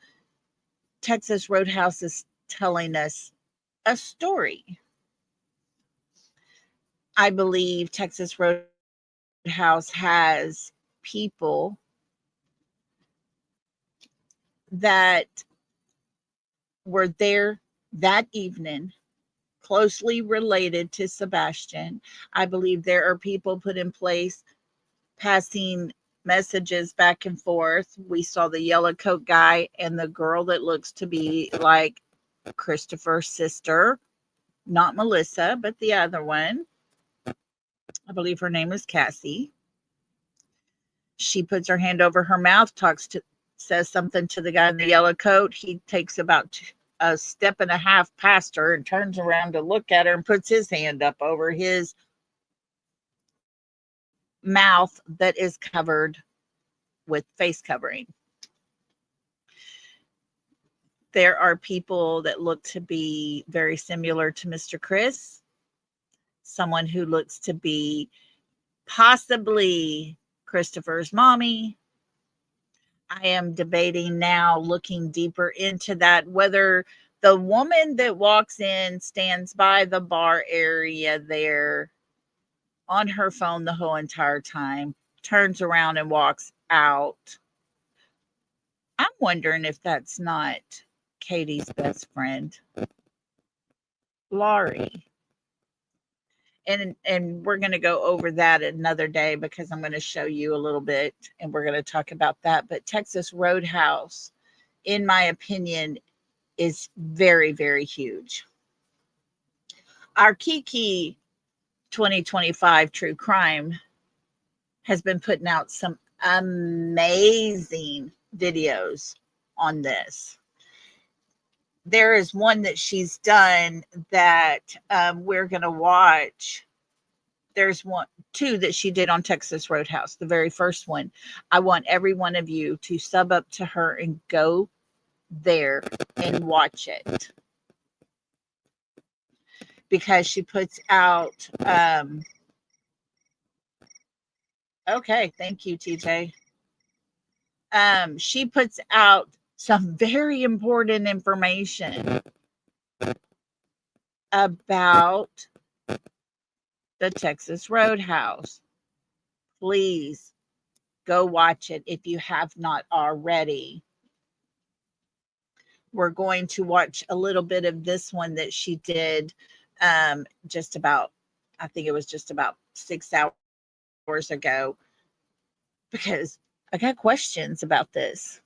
Texas Roadhouse is telling us a story. I believe Texas Roadhouse has people that were there that evening closely related to Sebastian. I believe there are people put in place passing messages back and forth. We saw the yellow coat guy and the girl that looks to be like Christopher's sister, not Melissa, but the other one. I believe her name is Cassie. She puts her hand over her mouth, says something to the guy in the yellow coat. He takes about a step and a half past her and turns around to look at her and puts his hand up over his mouth that is covered with face covering. There are people that look to be very similar to Mr. Chris, someone who looks to be possibly Christopher's mommy. I am debating now, looking deeper into that, whether the woman that walks in stands by the bar area there on her phone the whole entire time, turns around and walks out. I'm wondering if that's not Katie's best friend, Laurie. And we're going to go over that another day because I'm going to show you a little bit and we're going to talk about that. But Texas Roadhouse, in my opinion, is very, very huge. Our Kiki 2025 True Crime has been putting out some amazing videos on this. There is one that she's done that we're going to watch. There's two that she did on Texas Roadhouse. The very first one. I want every one of you to sub up to her and go there and watch it. Because she puts out, okay, thank you, TJ. She puts out some very important information about the Texas Roadhouse. Please go watch it if you have not already. We're going to watch a little bit of this one that she did just about, I think it was just about 6 hours ago, because I got questions about this.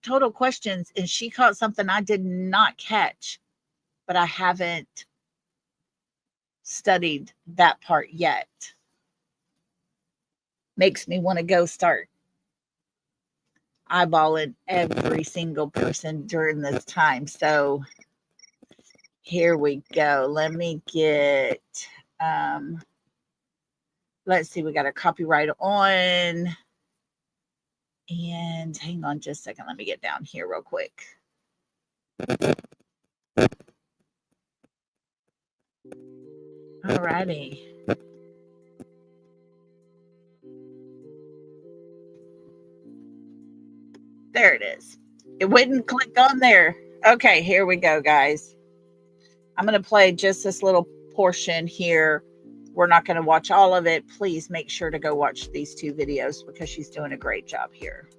Total questions. And she caught something I did not catch, but I haven't studied that part yet. makes me want to go start eyeballing every single person during this time. So here we go. Let me get, let's see, we got a copyright on. And hang on just a second. Let me get down here real quick. Alrighty. There it is. It wouldn't click on there. Okay, here we go, guys. I'm going to play just this little portion here. We're not going to watch all of it. Please make sure to go watch these 2 videos because she's doing a great job here.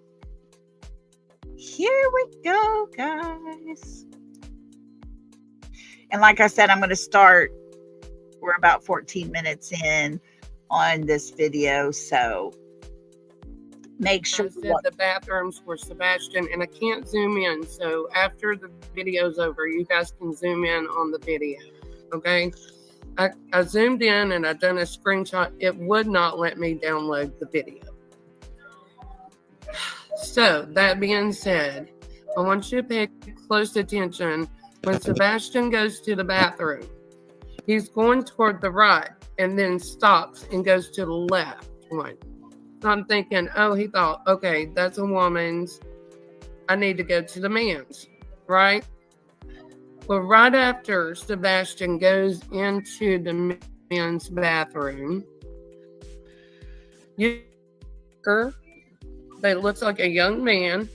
Here we go, guys. And like I said, I'm going to start. We're about 14 minutes in on this video, so make sure. I said the bathrooms were Sebastian, and I can't zoom in. So after the video's over, you guys can zoom in on the video. Okay. I zoomed in and I done a screenshot. It would not let me download the video. So that being said, I want you to pay close attention. When Sebastian goes to the bathroom, he's going toward the right and then stops and goes to the left one. So I'm thinking, oh, he thought, okay, that's a woman's. I need to go to the man's, right? Well, right after Sebastian goes into the men's bathroom, that looks like a young man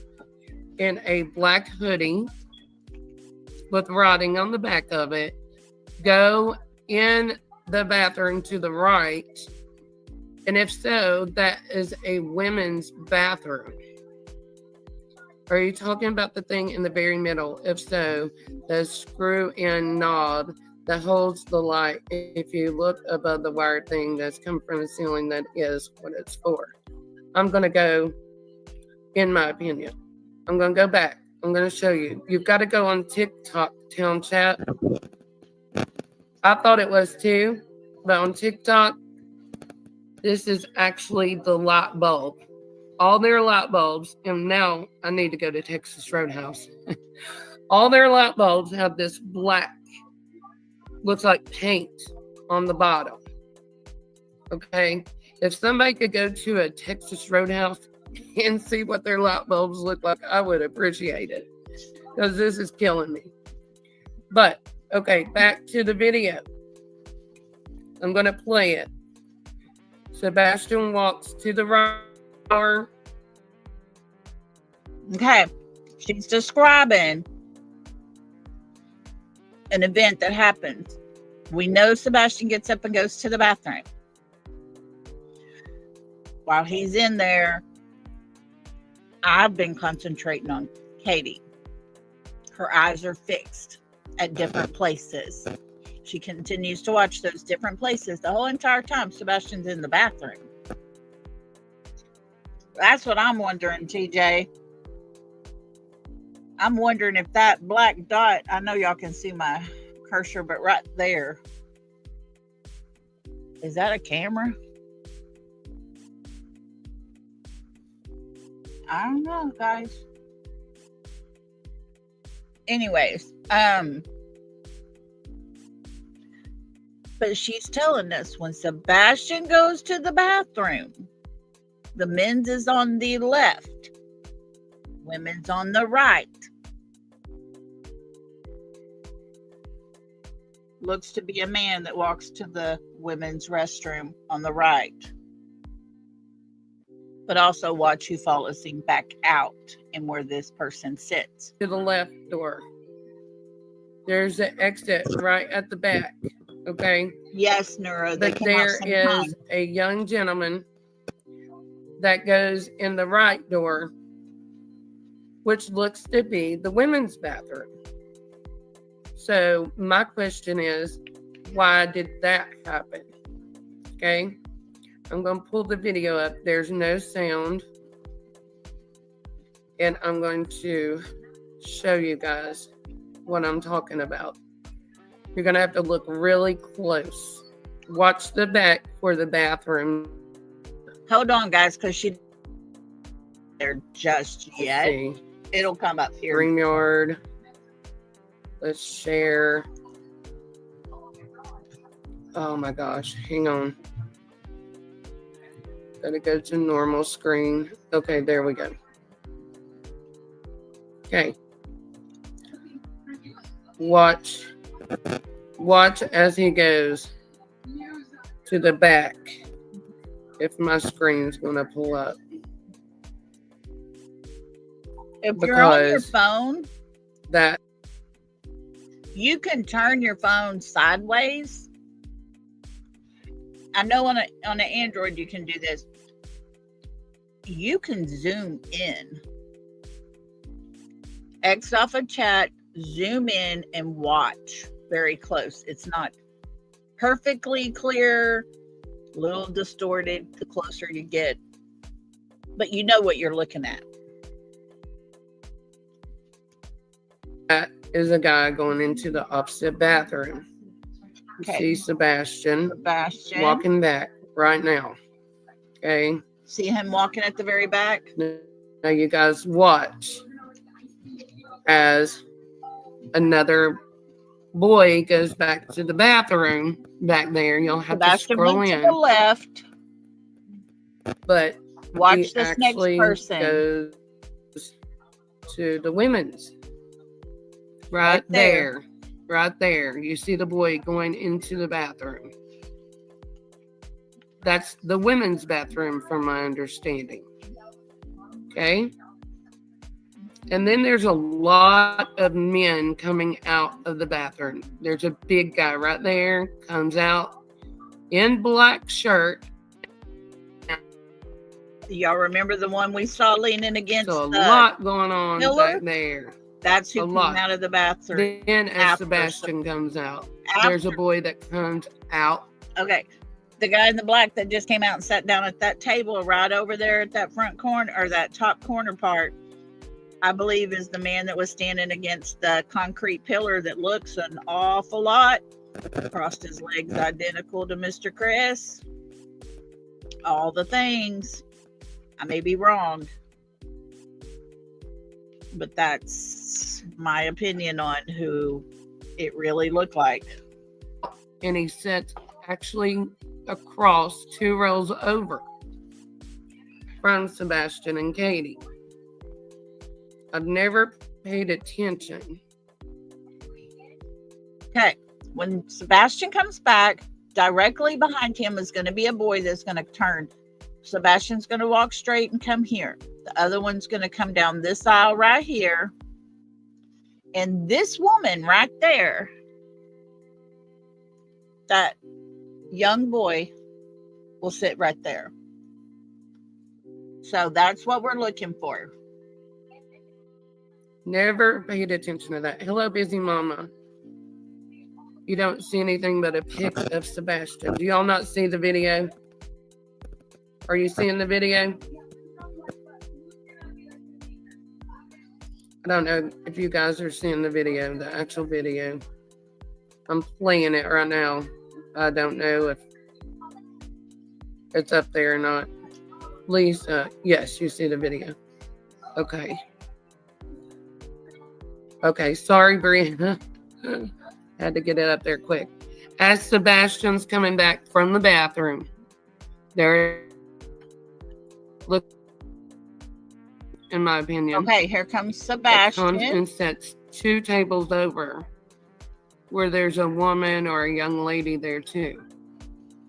in a black hoodie with writing on the back of it, go in the bathroom to the right. And if so, that is a women's bathroom. Are you talking about the thing in the very middle? If so, the screw-in knob that holds the light. If you look above the wire thing that's come from the ceiling, that is what it's for. I'm going to go, in my opinion, I'm going to go back. I'm going to show you. You've got to go on TikTok, Town Chat. I thought it was too, but on TikTok, this is actually the light bulb. All their light bulbs, and now I need to go to Texas Roadhouse. All their light bulbs have this black, looks like paint on the bottom. Okay? If somebody could go to a Texas Roadhouse and see what their light bulbs look like, I would appreciate it. Because this is killing me. But, okay, back to the video. I'm going to play it. Sebastian walks to the right. Okay, she's describing an event that happens. We know Sebastian gets up and goes to the bathroom. While he's in there, I've been concentrating on Katie. Her eyes are fixed at different places. She continues to watch those different places the whole entire time Sebastian's in the bathroom. That's what I'm wondering, TJ. I'm wondering if that black dot, I know y'all can see my cursor, but right there, is that a camera? I don't know, guys. Anyways, but she's telling us when Sebastian goes to the bathroom, the men's is on the left, women's on the right. Looks to be a man that walks to the women's restroom on the right. But also watch who follows him back out and where this person sits. To the left door. There's an exit right at the back. Okay? Yes, Nura. But there is a young gentleman that goes in the right door, which looks to be the women's bathroom. So my question is, why did that happen? Okay? I'm going to pull the video up. There's no sound. And I'm going to show you guys what I'm talking about. You're going to have to look really close. Watch the back for the bathroom. Hold on, guys, because she there just Let's yet. see. It'll come up here. StreamYard. Let's share. Oh my gosh, hang on. Gotta go to normal screen. Okay, there we go. Okay. Watch as he goes to the back. If my screen's gonna pull up. If you're on your Because phone, that you can turn your phone sideways. I know on an Android you can do this. You can zoom in. X off a chat, zoom in and watch very close. It's not perfectly clear, a little distorted the closer you get, but you know what you're looking at. is a guy going into the opposite bathroom. Okay. See Sebastian Sebastian. walking back right now. Okay. See him walking at the very back? Now you guys watch as another boy goes back to the bathroom back there. You'll have Sebastian to scroll went in. to the left. But Watch he this next actually person. goes to the women's. Right Right there. there. Right there. You see the boy going into the bathroom. That's the women's bathroom from my understanding. Okay? And then there's a lot of men coming out of the bathroom. There's a big guy right there, comes out in black shirt. Y'all remember the one we saw leaning against So a the lot going on pillar? back there. That's who a came lot. out of the bathroom. Then as After Sebastian comes out, After- there's a boy that comes out. Okay. The guy in the black that just came out and sat down at that table right over there at that front corner or that top corner part, I believe is the man that was standing against the concrete pillar that looks an awful lot. Crossed his legs identical to Mr. Chris. All the things. I may be wrong, but that's my opinion on who it really looked like. And he sits actually across 2 rows over from Sebastian and Katie. I've never paid attention. Okay, when Sebastian comes back, directly behind him is going to be a boy that's going to turn. Sebastian's going to walk straight and come here. The other one's going to come down this aisle right here. And this woman right there, that young boy, will sit right there. So that's what we're looking for. Never paid attention to that. Hello, busy mama. You don't see anything but a pic of Sebastian. Do y'all not see the video? Are you seeing the video? I don't know if you guys are seeing the video, the actual video. I'm playing it right now. I don't know if it's up there or not. Please, yes, you see the video. Okay. Okay, sorry, Brianna. Had to get it up there quick. As Sebastian's coming back from the bathroom, there, look, in my opinion. Okay, here comes It Sebastian. comes and sits 2 tables over where there's a woman or a young lady there too.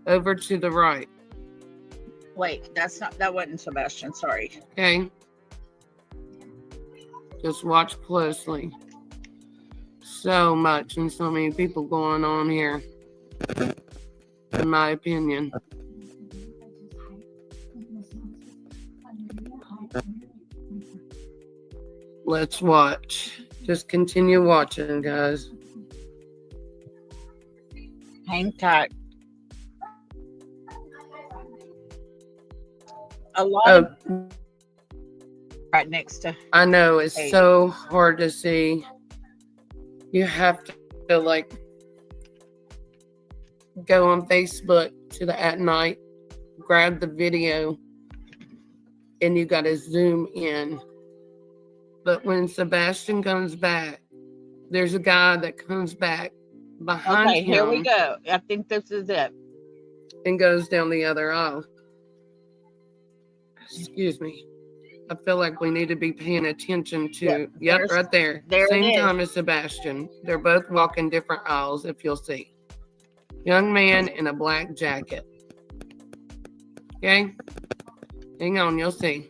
Over to the right. Wait, that wasn't Sebastian, sorry. Okay. Just watch closely. So much and so many people going on here, in my opinion. Let's watch. Just continue watching, guys. Hang tight. A lot of right next to. I know it's Hey. so hard to see. You have to like go on Facebook to the at night, grab the video and you got to zoom in. But when Sebastian comes back, there's a guy that comes back behind Okay, here we him go. I think this is it. and goes down the other aisle. Excuse me. I feel like we need to be paying attention to, yep, right there. There Same it is. time as Sebastian. They're both walking different aisles, if you'll see. Young man in a black jacket. Okay? Hang on, you'll see.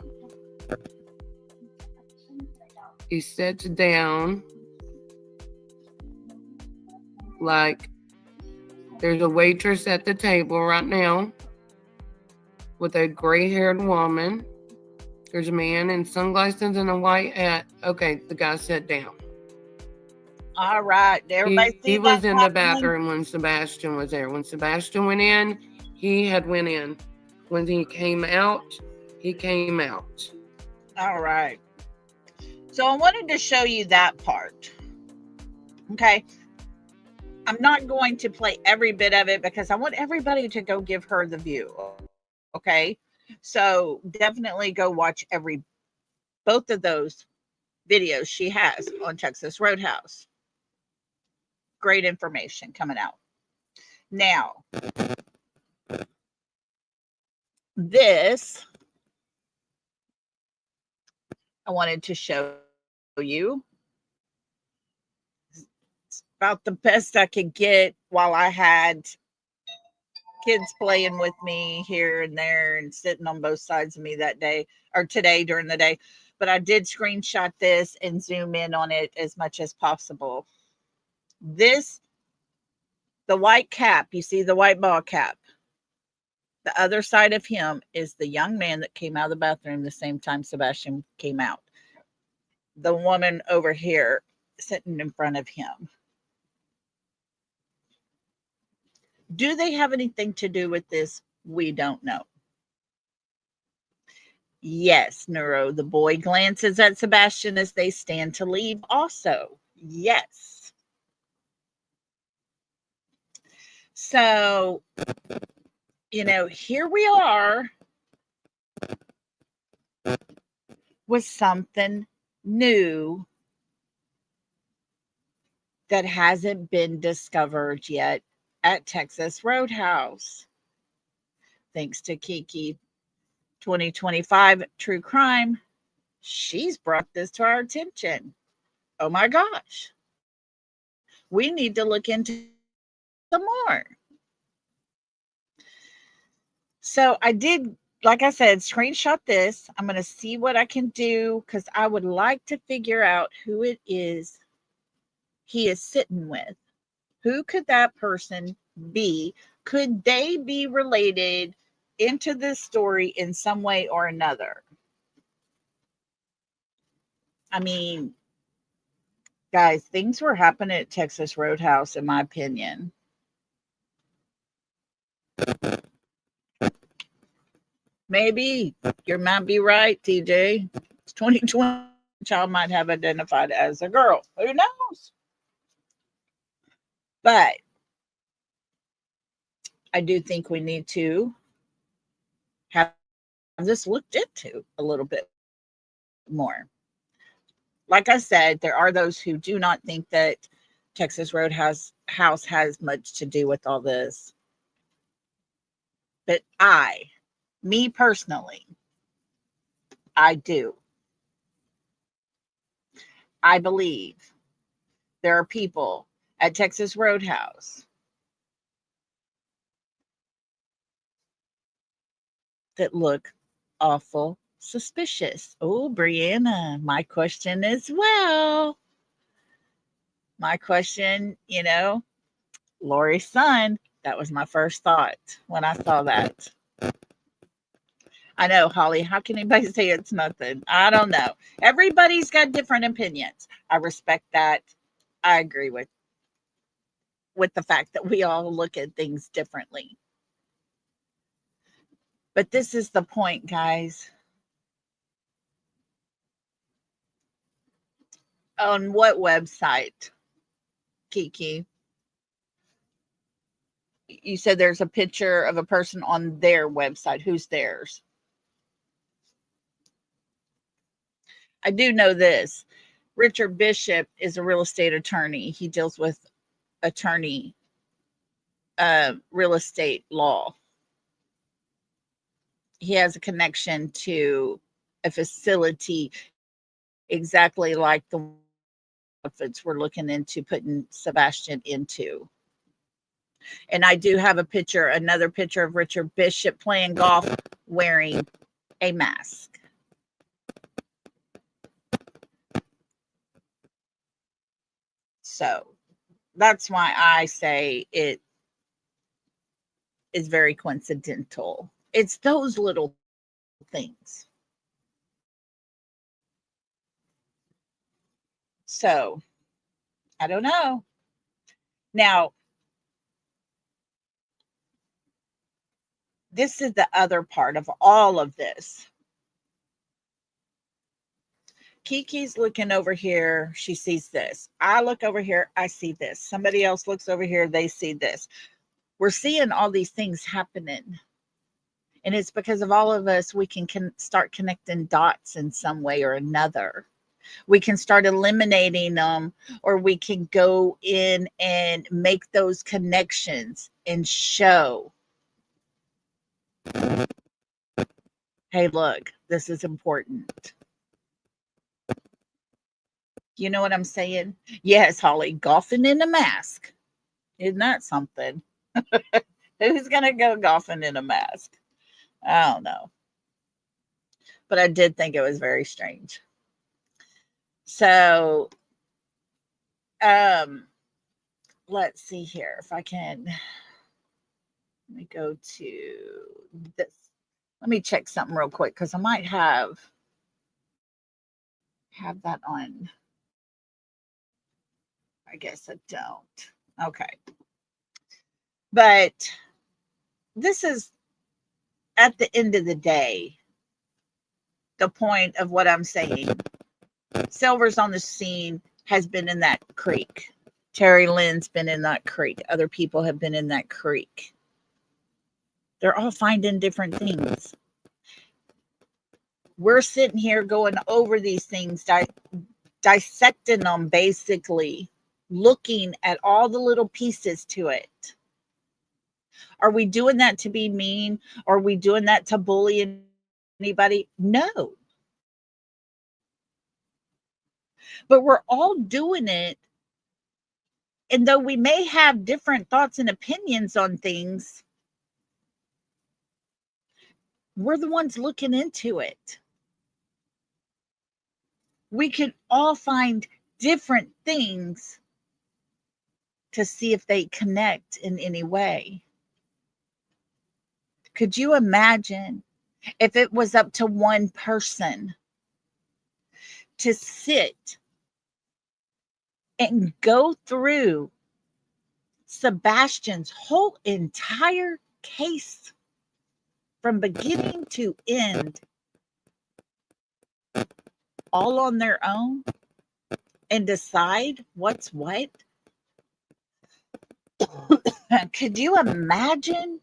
He sits down like there's a waitress at the table right now with a gray-haired woman. There's a man in sunglasses and a white hat. Okay, the guy sat down. All right. Everybody He was in the bathroom when Sebastian was there. When Sebastian went in, he had went in. When he came out, he came out. All right. So I wanted to show you that part. Okay. I'm not going to play every bit of it because I want everybody to go give her the view. Okay. So definitely go watch both of those videos she has on Texas Roadhouse. Great information coming out. Now, this I wanted to show you. It's about the best I could get while I had kids playing with me here and there and sitting on both sides of me that day or today during the day. But I did screenshot this and zoom in on it as much as possible. This, the white cap, you see the white ball cap. The other side of him is the young man that came out of the bathroom the same time Sebastian came out. The woman over here sitting in front of him. Do they have anything to do with this? We don't know. Yes, Neuro, the boy glances at Sebastian as they stand to leave also. Yes. So, here we are with something new that hasn't been discovered yet at Texas Roadhouse. Thanks to Kiki 2025 True Crime, she's brought this to our attention. Oh my gosh. We need to look into some more. So I did, like I said, screenshot this. I'm going to see what I can do because I would like to figure out who it is he is sitting with. Who could that person be? Could they be related into this story in some way or another? I mean, guys, things were happening at Texas Roadhouse, in my opinion. Maybe you might be right, TJ. It's 2020. Child might have identified as a girl. Who knows? But I do think we need to have this looked into a little bit more. Like I said, there are those who do not think that Texas Roadhouse has much to do with all this. But me personally, I do. I believe there are people at Texas Roadhouse that look awful suspicious. Oh, Brianna, my question as well. My question, Lori's son, that was my first thought when I saw that. I know, Holly, how can anybody say it's nothing? I don't know. Everybody's got different opinions. I respect that. I agree with the fact that we all look at things differently. But this is the point, guys. On what website, Kiki? You said there's a picture of a person on their website. Who's theirs? I do know this. Richard Bishop is a real estate attorney. He deals with attorney real estate law. He has a connection to a facility exactly like the outfits we're looking into putting Sebastian into. And I do have a picture, another picture of Richard Bishop playing golf wearing a mask. So that's why I say it is very coincidental. It's those little things. So I don't know. Now, this is the other part of all of this. Kiki's looking over here. She sees this. I look over here. I see this. Somebody else looks over here. They see this. We're seeing all these things happening. And it's because of all of us, we can start connecting dots in some way or another. We can start eliminating them, or we can go in and make those connections and show, hey, look, this is important. You know what I'm saying? Yes, Holly, golfing in a mask. Isn't that something? Who's going to go golfing in a mask? I don't know. But I did think it was very strange. So, let's see here if I can. Let me go to this. Let me check something real quick because I might have that on. I guess I don't. Okay. But this is, at the end of the day, the point of what I'm saying. Silver's on the scene, has been in that creek. Terry Lynn's been in that creek. Other people have been in that creek. They're all finding different things. We're sitting here going over these things, dissecting them, basically, looking at all the little pieces to it. Are we doing that to be mean? Are we doing that to bully anybody? No. But we're all doing it. And though we may have different thoughts and opinions on things, we're the ones looking into it. We can all find different things to see if they connect in any way. Could you imagine if it was up to one person to sit and go through Sebastian's whole entire case from beginning to end, all on their own, and decide what's what? Could you imagine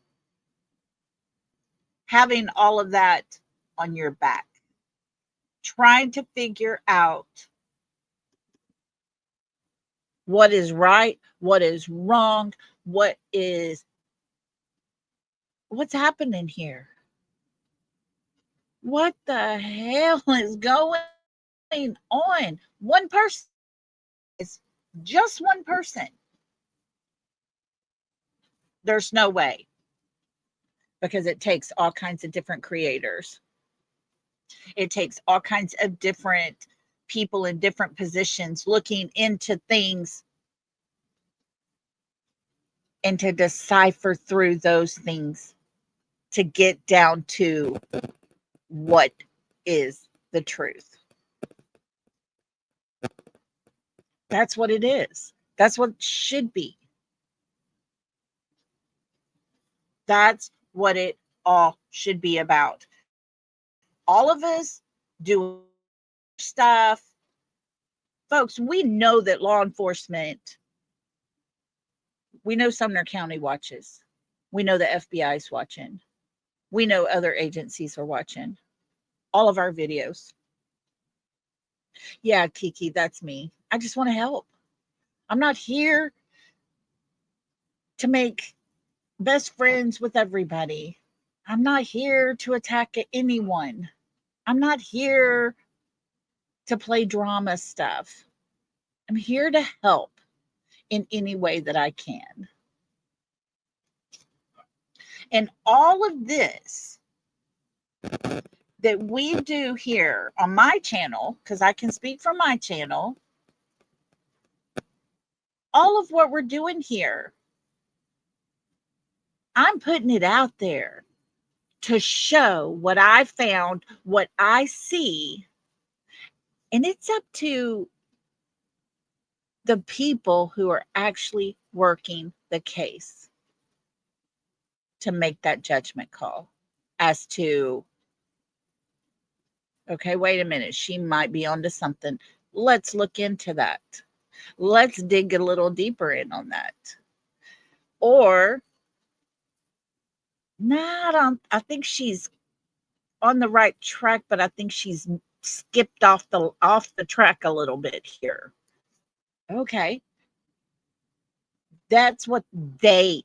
having all of that on your back, trying to figure out what is right, what is wrong, what's happening here? What the hell is going on? One person. It's just one person. There's no way, because it takes all kinds of different creators. It takes all kinds of different people in different positions looking into things and to decipher through those things to get down to what is the truth. That's what it is. That's what it should be. That's what it all should be about. All of us do stuff. Folks, we know that law enforcement, we know Sumner County watches. We know the FBI is watching. We know other agencies are watching all of our videos. Yeah, Kiki, that's me. I just want to help. I'm not here to make best friends with everybody. I'm not here to attack anyone. I'm not here to play drama stuff. I'm here to help in any way that I can. And all of this that we do here on my channel, because I can speak for my channel, all of what we're doing here, I'm putting it out there to show what I found, what I see. And it's up to the people who are actually working the case to make that judgment call as to, okay, wait a minute, she might be onto something. Let's look into that. Let's dig a little deeper in on that. Or, nah, I think she's on the right track, but I think she's skipped off the track a little bit here. Okay. That's what they,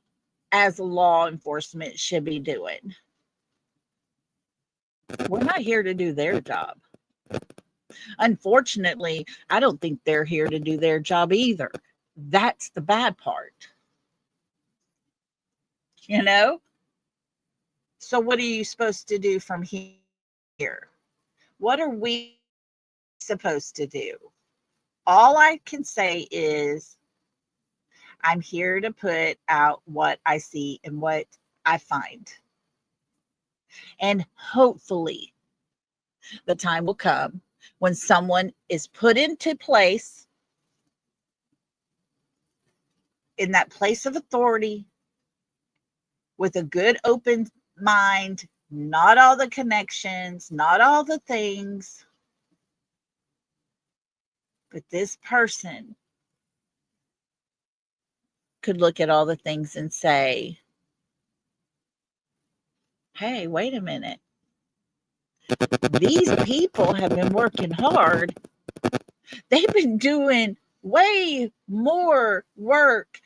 as law enforcement, should be doing. We're not here to do their job. Unfortunately, I don't think they're here to do their job either. That's the bad part. You know? So what are you supposed to do from here? What are we supposed to do? All I can say is I'm here to put out what I see and what I find. And hopefully the time will come when someone is put into place in that place of authority with a good open mind, not all the connections, not all the things, but this person could look at all the things and say, hey, wait a minute. These people have been working hard. They've been doing way more work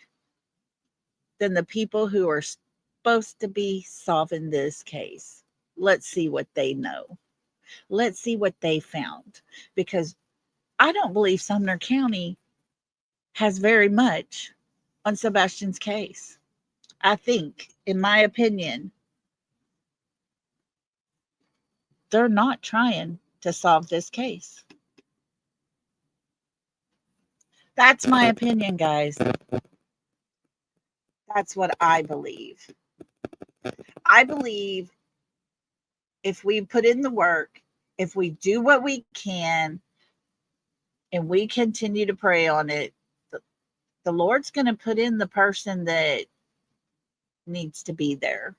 than the people who are supposed to be solving this case. Let's see what they know. Let's see what they found. Because I don't believe Sumner County has very much on Sebastian's case. I think, in my opinion, they're not trying to solve this case. That's my opinion, guys. That's what I believe. I believe if we put in the work, if we do what we can, and we continue to pray on it, the Lord's going to put in the person that needs to be there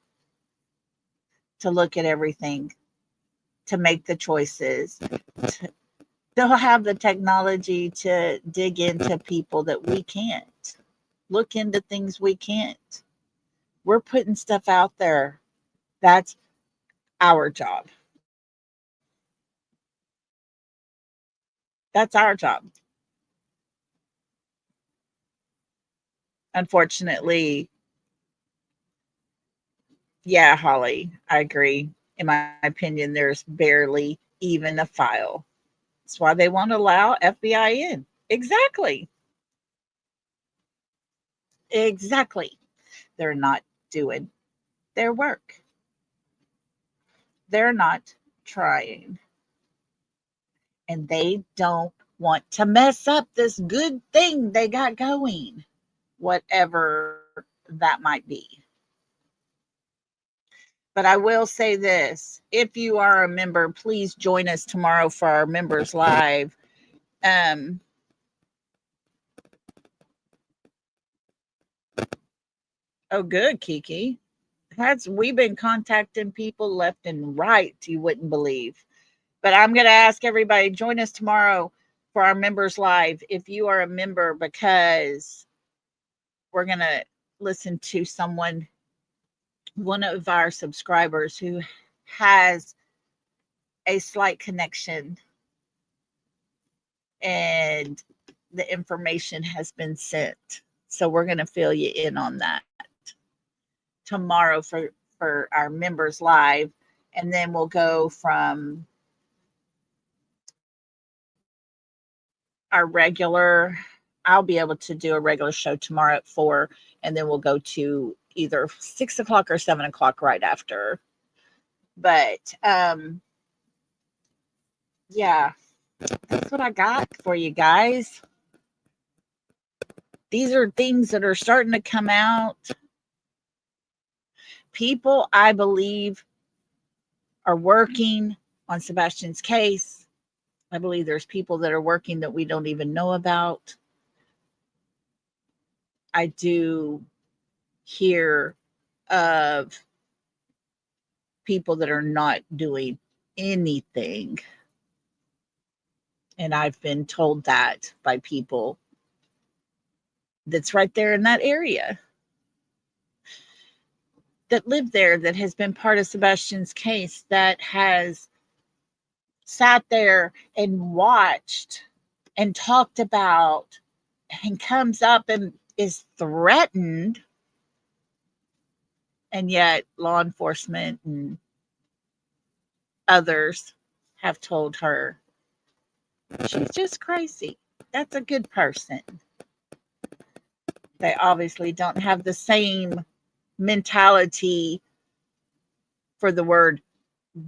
to look at everything, to make the choices. They'll have the technology to dig into people that we can't, look into things we can't. We're putting stuff out there. That's our job. That's our job. Unfortunately, yeah, Holly, I agree. In my opinion, there's barely even a file. That's why they want to allow FBI in. Exactly. Exactly. They're not doing their work. They're not trying. And they don't want to mess up this good thing they got going, whatever that might be. But I will say this, if you are a member, please join us tomorrow for our members live. Oh, good, Kiki. We've been contacting people left and right, you wouldn't believe. But I'm going to ask everybody, join us tomorrow for our members live if you are a member, because we're going to listen to one of our subscribers who has a slight connection and the information has been sent. So we're going to fill you in on that tomorrow for our members live. And then we'll go from our regular, I'll be able to do a regular show tomorrow at 4, and then we'll go to either 6 o'clock or 7 o'clock right after. But yeah, that's what I got for you guys. These are things that are starting to come out. People, I believe, are working on Sebastian's case. I believe there's people that are working that we don't even know about. I do hear of people that are not doing anything. And I've been told that by people that's right there in that area that live there, that has been part of Sebastian's case, that has sat there and watched and talked about and comes up and is threatened. And yet law enforcement and others have told her she's just crazy. That's a good person. They obviously don't have the same mentality for the word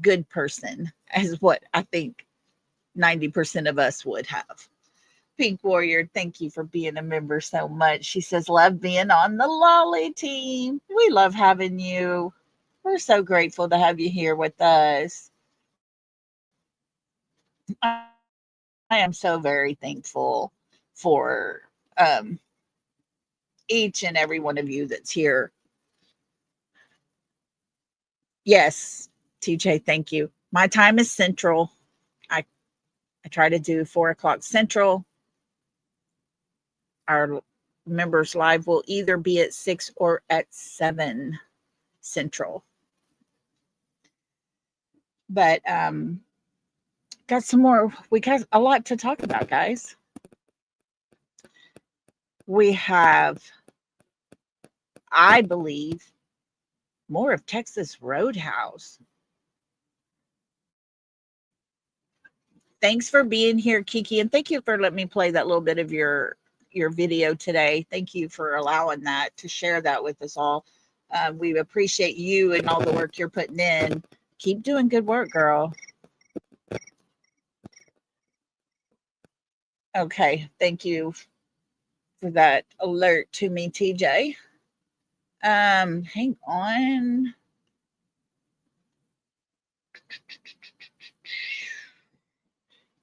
good person as what I think 90% of us would have. Pink Warrior, thank you for being a member so much. She says, love being on the Lolly team. We love having you. We're so grateful to have you here with us. I am so very thankful for each and every one of you that's here. Yes, TJ, thank you. My time is Central. I try to do 4 o'clock Central. Our members live will either be at 6 or at 7 Central. But got some more. We got a lot to talk about, guys. We have, I believe, more of Texas Roadhouse. Thanks for being here, Kiki, and thank you for letting me play that little bit of your video today. Thank you for allowing that to share that with us all. We appreciate you and all the work you're putting in. Keep doing good work, girl. Okay, thank you for that alert to me, TJ. Hang on.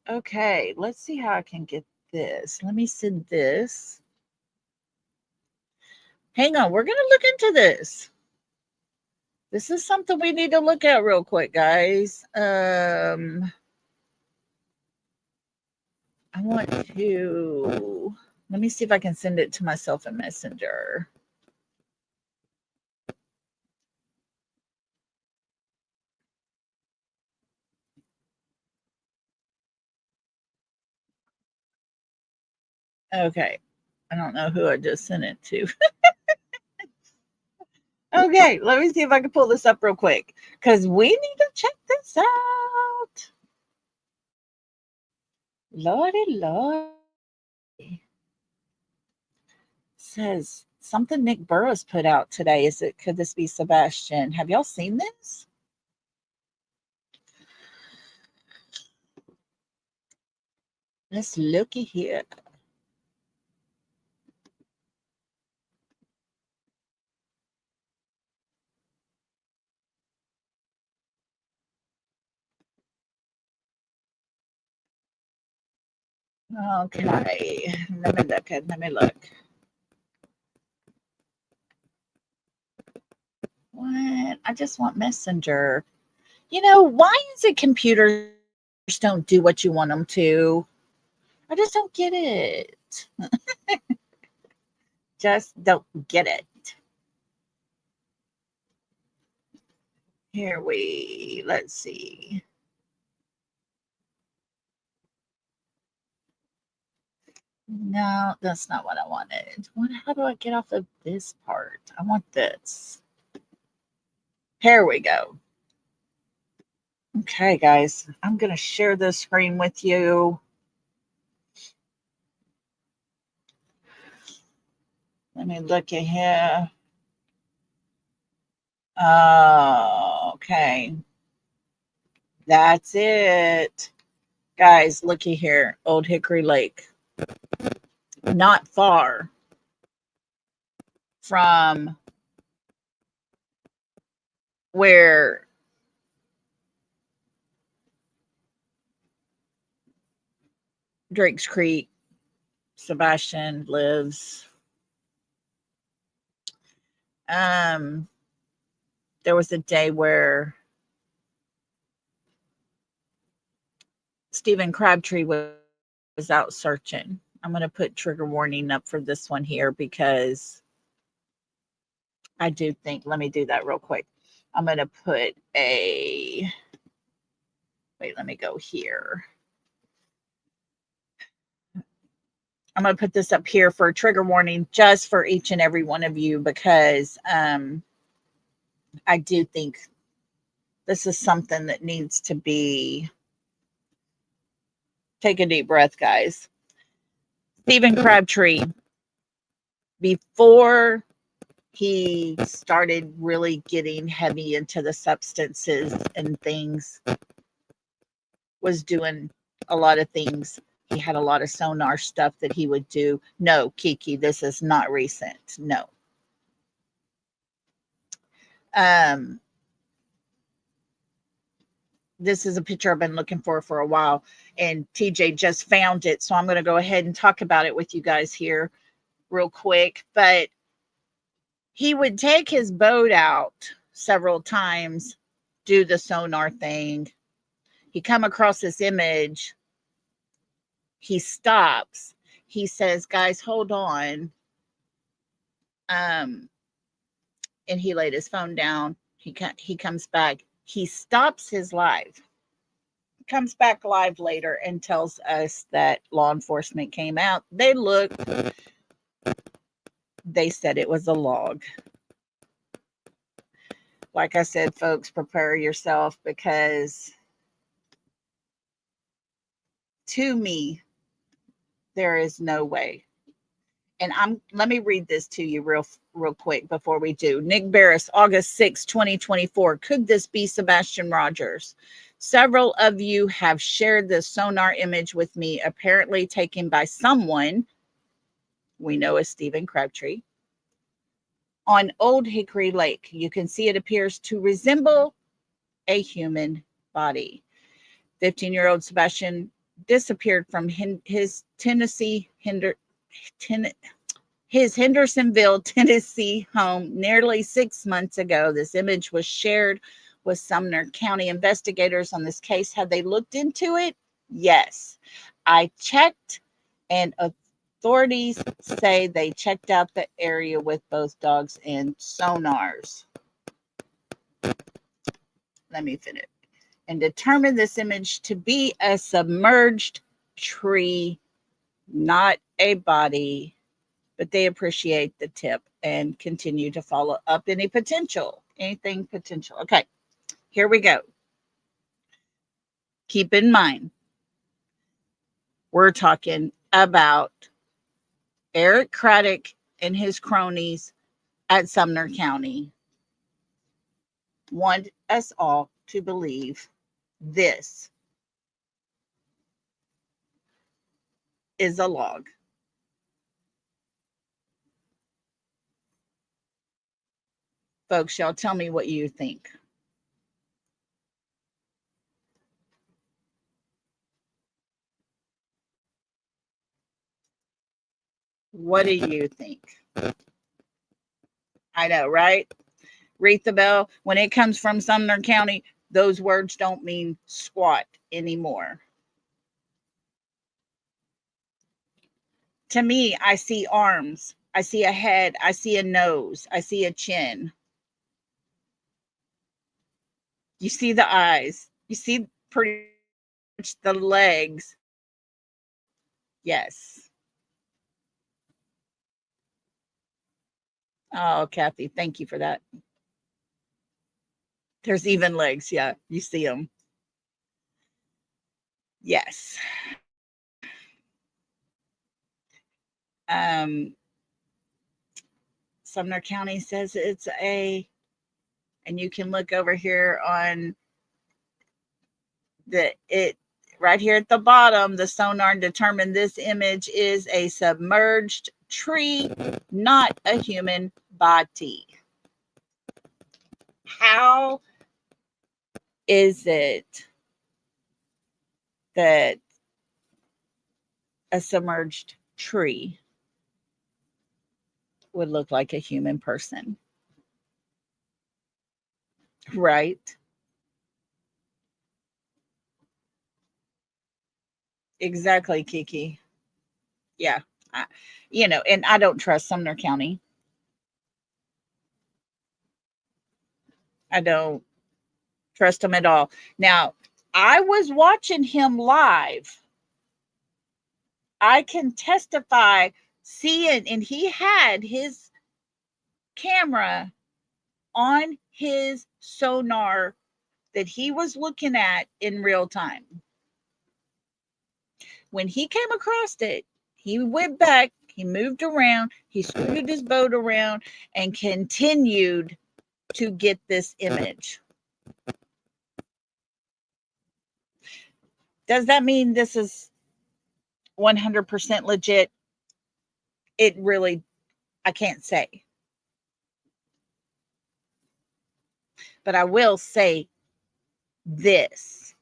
Okay, let's see how I can get this. Let me send this. Hang on, we're going to look into this. This is something we need to look at real quick, guys. I want to, let me see if I can send it to myself in Messenger. Okay, I don't know who I just sent it to. Okay, let me see if I can pull this up real quick because we need to check this out. Lordy, Lord. Says something Nick Burrows put out today. Could this be Sebastian? Have y'all seen this? Let's looky here. Okay, let me look. What? I just want Messenger. You know, why is it computers don't do what you want them to? I just don't get it. Just don't get it. Let's see. No, that's not what I wanted. How do I get off of this part? I want this. Here we go. Okay, guys, I'm going to share this screen with you. Let me look at here. Okay. That's it. Guys, looky here. Old Hickory Lake. Not far from where Drake's Creek, Sebastian lives. There was a day where Stephen Crabtree was out searching. I'm going to put trigger warning up for this one here because I do think, let me do that real quick. I'm going to put wait, let me go here. I'm going to put this up here for a trigger warning just for each and every one of you because I do think this is something that needs to be. Take a deep breath, guys. Stephen Crabtree, before he started really getting heavy into the substances and things, was doing a lot of things. He had a lot of sonar stuff that he would do. No, Kiki, this is not recent. No. This is a picture I've been looking for a while, and TJ just found it. So I'm going to go ahead and talk about it with you guys here real quick. But he would take his boat out several times, do the sonar thing. He come across this image. He stops. He says, guys, hold on. And he laid his phone down. He comes back. He stops his live. Comes back live later and tells us that law enforcement came out. They looked. They said it was a log. Like I said, folks, prepare yourself because to me, there is no way. And let me read this to you real quick before we do. Nick Barris, August 6, 2024. Could this be Sebastian Rogers? Several of you have shared this sonar image with me, apparently taken by someone we know as Stephen Crabtree on Old Hickory Lake. You can see it appears to resemble a human body. 15-year-old Sebastian disappeared from his Hendersonville, Tennessee home nearly 6 months ago. This image was shared with Sumner County investigators on this case. Have they looked into it? Yes. I checked, and authorities say they checked out the area with both dogs and sonars. Let me finish. And determined this image to be a submerged tree, not a body. But they appreciate the tip and continue to follow up anything potential. Okay, here we go. Keep in mind, we're talking about Eric Craddock and his cronies at Sumner County want us all to believe this is a log. Folks, y'all tell me what you think. What do you think? I know, right? Retha Bell, when it comes from Sumner County, those words don't mean squat anymore. To me, I see arms. I see a head. I see a nose. I see a chin. You see the eyes. You see pretty much the legs. Yes. Oh, Kathy, thank you for that. There's even legs. Yeah, you see them. Yes. Um, Sumner County says it's and you can look over here on it right here at the bottom. The sonar determined this image is a submerged tree, not a human body. How is it that a submerged tree would look like a human person? Right? Exactly, Kiki. Yeah. I, and I don't trust Sumner County. I don't trust him at all. Now, I was watching him live. I can testify seeing, and he had his camera on his sonar that he was looking at in real time. When he came across it, he went back, he moved around, he scooted his boat around, and continued to get this image. Does that mean this is 100% legit? It really, I can't say. But I will say this.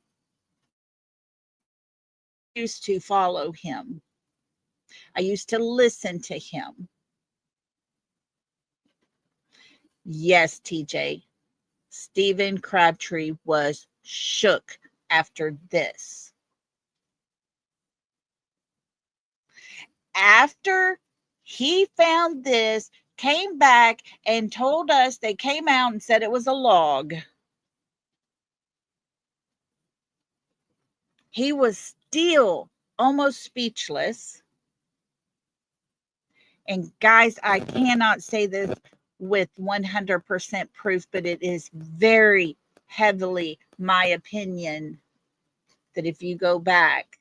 I used to follow him. I used to listen to him. Yes, TJ. Stephen Crabtree was shook after this. After he found this, came back and told us, they came out and said it was a log. He was still almost speechless. And guys, I cannot say this with 100% proof, but it is very heavily my opinion that if you go back,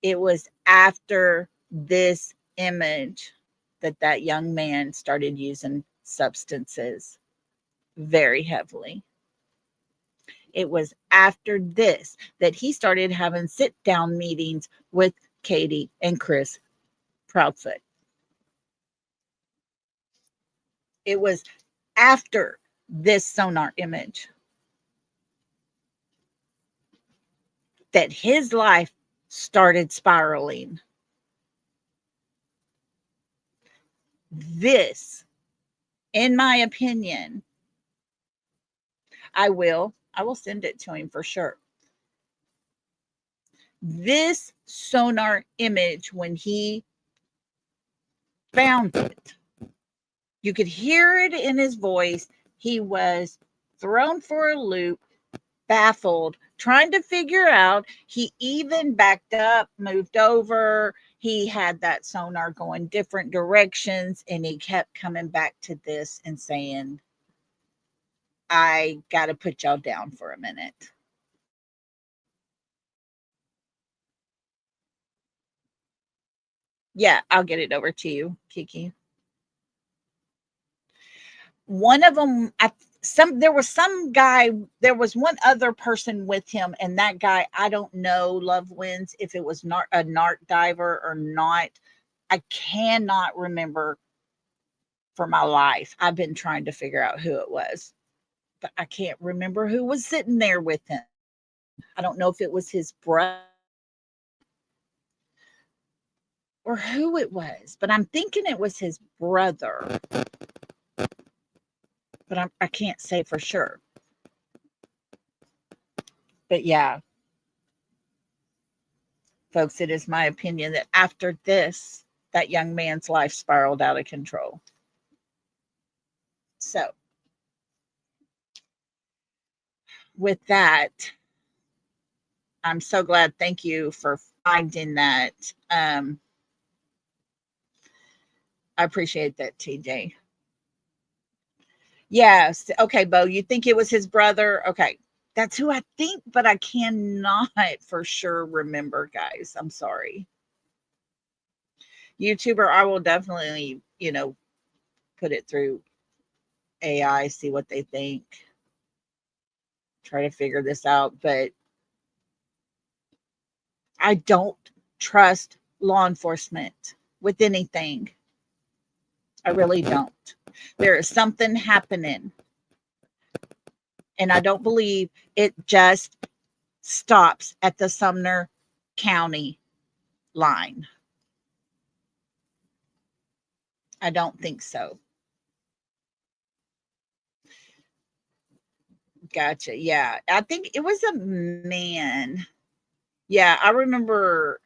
it was after this image that young man started using substances very heavily. It was after this that he started having sit-down meetings with Katie and Chris Proudfoot. It was after this sonar image that his life started spiraling. This, in my opinion, I will send it to him for sure. This sonar image, when he found it, you could hear it in his voice. He was thrown for a loop, baffled, trying to figure out. He even backed up, moved over. He had that sonar going different directions, and he kept coming back to this and saying, I got to put y'all down for a minute. Yeah, I'll get it over to you, Kiki. One of them, there was some guy, there was one other person with him, and that guy, I don't know, Love Wins, if it was not a NARC diver or not. I cannot remember for my life. I've been trying to figure out who it was, but I can't remember who was sitting there with him. I don't know if it was his brother or who it was, but I'm thinking it was his brother. But I can't say for sure. But yeah, folks, it is my opinion that after this, that young man's life spiraled out of control. So, with that, I'm so glad. Thank you for finding that. I appreciate that, TJ. Yes. Okay, Bo, you think it was his brother? Okay. That's who I think, but I cannot for sure remember, guys. I'm sorry. YouTuber, I will definitely, put it through AI, see what they think, try to figure this out. But I don't trust law enforcement with anything. I really don't. There is something happening. And I don't believe it just stops at the Sumner County line. I don't think so. Gotcha. Yeah. I think it was a man. Yeah. I remember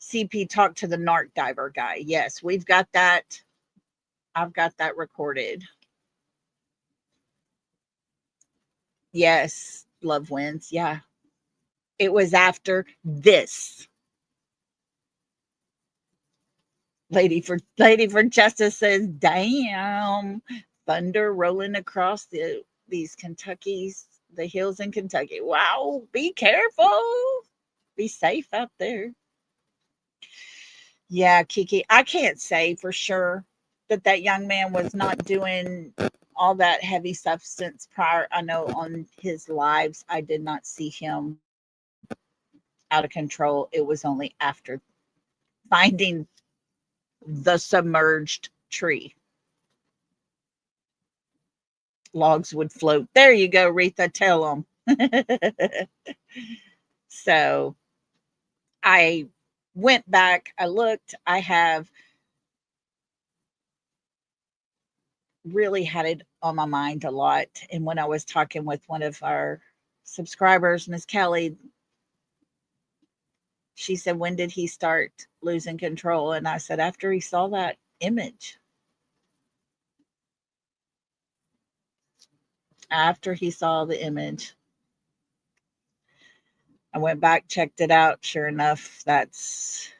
CP talked to the narc diver guy. Yes. We've got that. I've got that recorded. Yes. Love wins. Yeah. It was after this. Lady for Justice says, "Damn, thunder rolling across these the hills in Kentucky. Wow, be careful, be safe out there." Yeah, Kiki, I can't say for sure that young man was not doing all that heavy substance prior. I know on his lives, I did not see him out of control. It was only after finding the submerged tree. Logs would float. There you go, Retha. Tell them. So I went back. I looked. I have really had it on my mind a lot. And when I was talking with one of our subscribers, Miss Kelly, she said, "When did he start losing control?" And I said, "After he saw that image." After he saw the image. I went back, checked it out. Sure enough, that's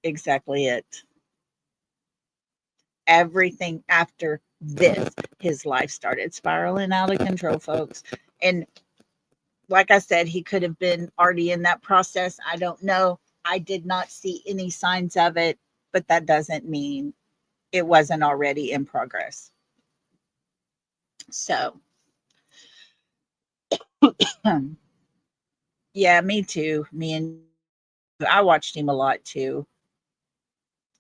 exactly it. Everything after this, his life started spiraling out of control, folks. And like I said, he could have been already in that process. I don't know. I did not see any signs of it, but that doesn't mean it wasn't already in progress. So, yeah, me too. I watched him a lot too.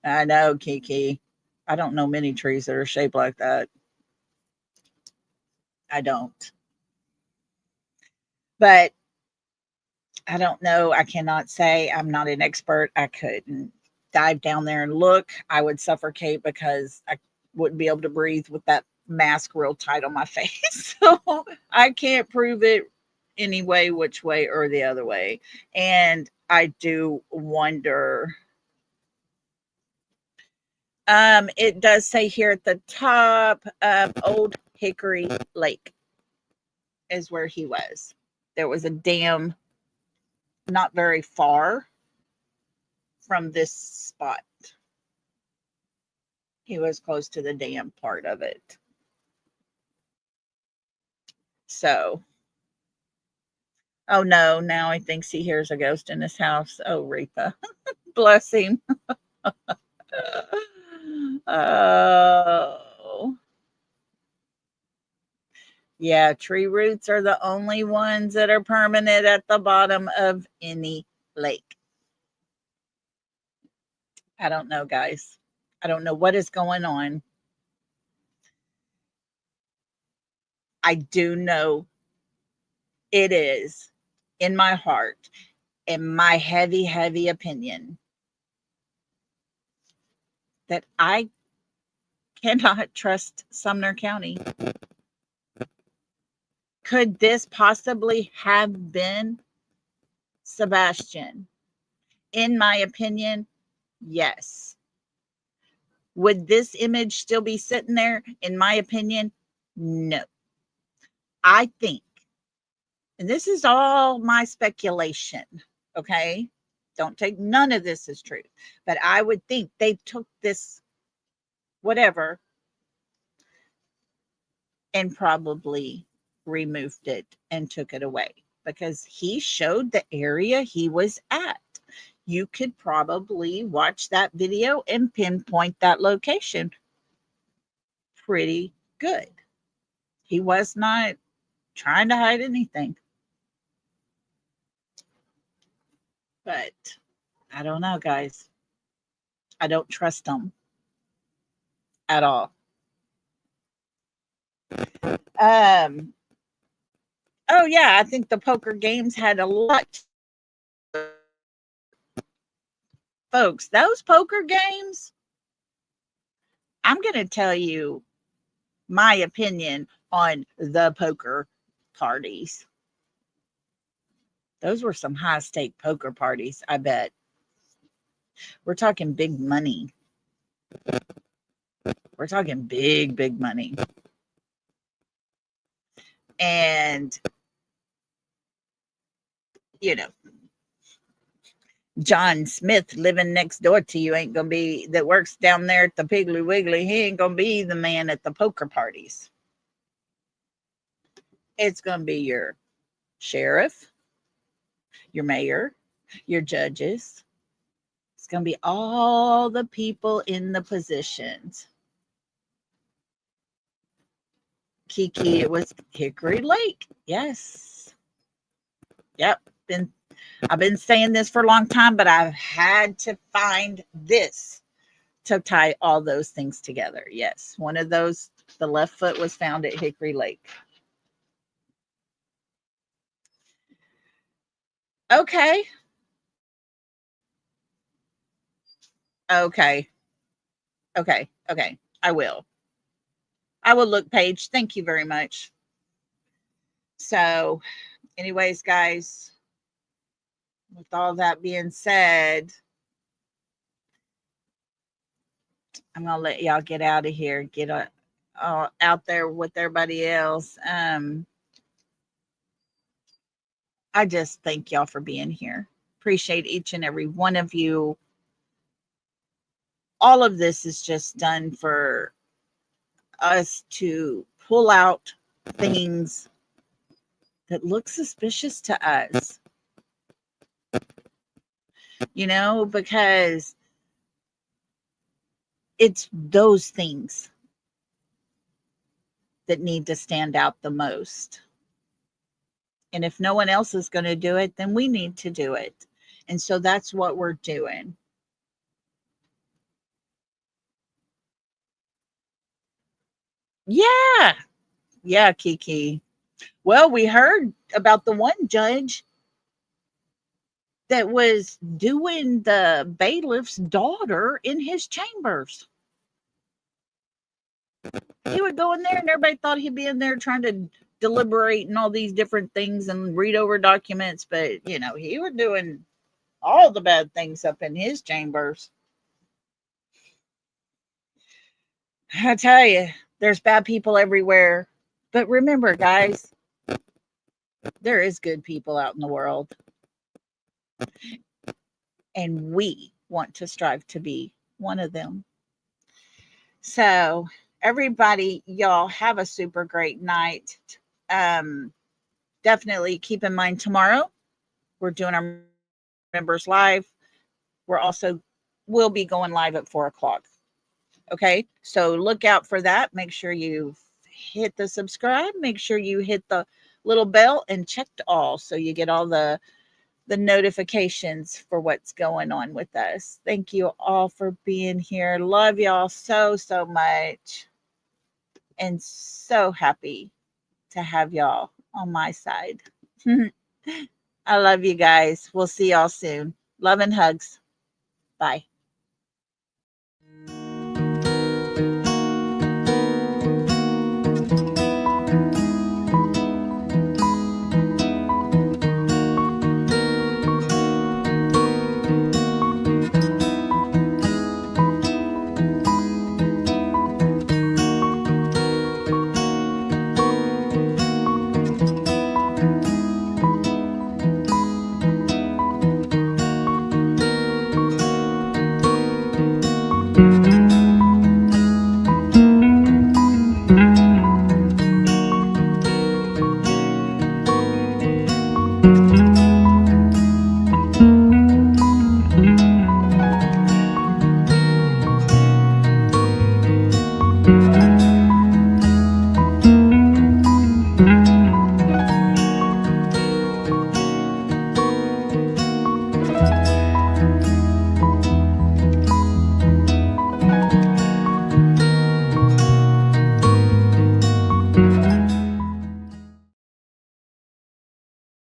I know, Kiki. I don't know many trees that are shaped like that. I don't. But I don't know. I cannot say. I'm not an expert. I couldn't dive down there and look. I would suffocate because I wouldn't be able to breathe with that mask real tight on my face. So I can't prove it any way, which way or the other way. And I do wonder. It does say here at the top, Old Hickory Lake is where he was. There was a dam not very far from this spot. He was close to the dam part of it. So, oh no, now he thinks he hears a ghost in his house. Oh, Rita, bless him. Oh, yeah, tree roots are the only ones that are permanent at the bottom of any lake. I don't know, guys. I don't know what is going on. I do know it is in my heart, in my heavy, heavy opinion, that I cannot trust Sumner County. Could this possibly have been Sebastian? In my opinion, yes. Would this image still be sitting there? In my opinion, no. I think, and this is all my speculation, okay? Don't take none of this as truth, but I would think they took this whatever, and probably removed it and took it away because he showed the area he was at. You could probably watch that video and pinpoint that location pretty good. He was not trying to hide anything. But I don't know, guys. I don't trust him at all. Oh yeah, I think the poker games had a lot. Folks, those poker games, I'm going to tell you my opinion on the poker parties. Those were some high stake poker parties, I bet. We're talking big money. We're talking big, big money. And, you know, John Smith living next door to you ain't going to be, that works down there at the Piggly Wiggly, he ain't going to be the man at the poker parties. It's going to be your sheriff, your mayor, your judges. It's going to be all the people in the positions. Kiki, it was Hickory Lake. Yes. Yep. I've been saying this for a long time, but I've had to find this to tie all those things together. Yes. One of those, the left foot was found at Hickory Lake. Okay. Okay. Okay. Okay. I will look, Paige. Thank you very much. So, anyways, guys, with all that being said, I'm gonna let y'all get out of here, get out there with everybody else. I just thank y'all for being here. Appreciate each and every one of you. All of this is just done for us to pull out things that look suspicious to us. You know, because it's those things that need to stand out the most. And if no one else is going to do it, then we need to do it. And so that's what we're doing. Yeah. Yeah, Kiki. Well, we heard about the one judge that was doing the bailiff's daughter in his chambers. He would go in there and everybody thought he'd be in there trying to deliberate and all these different things and read over documents. But, you know, he was doing all the bad things up in his chambers. I tell you, there's bad people everywhere. But remember, guys, there is good people out in the world. And we want to strive to be one of them. So, everybody, y'all have a super great night. Definitely keep in mind tomorrow, we're doing our members live. We'll be going live at 4:00. Okay, so look out for that. Make sure you hit the subscribe. Make sure you hit the little bell and check all so you get all the notifications for what's going on with us. Thank you all for being here. Love y'all so, so much. And so happy to have y'all on my side. I love you guys. We'll see y'all soon. Love and hugs. Bye.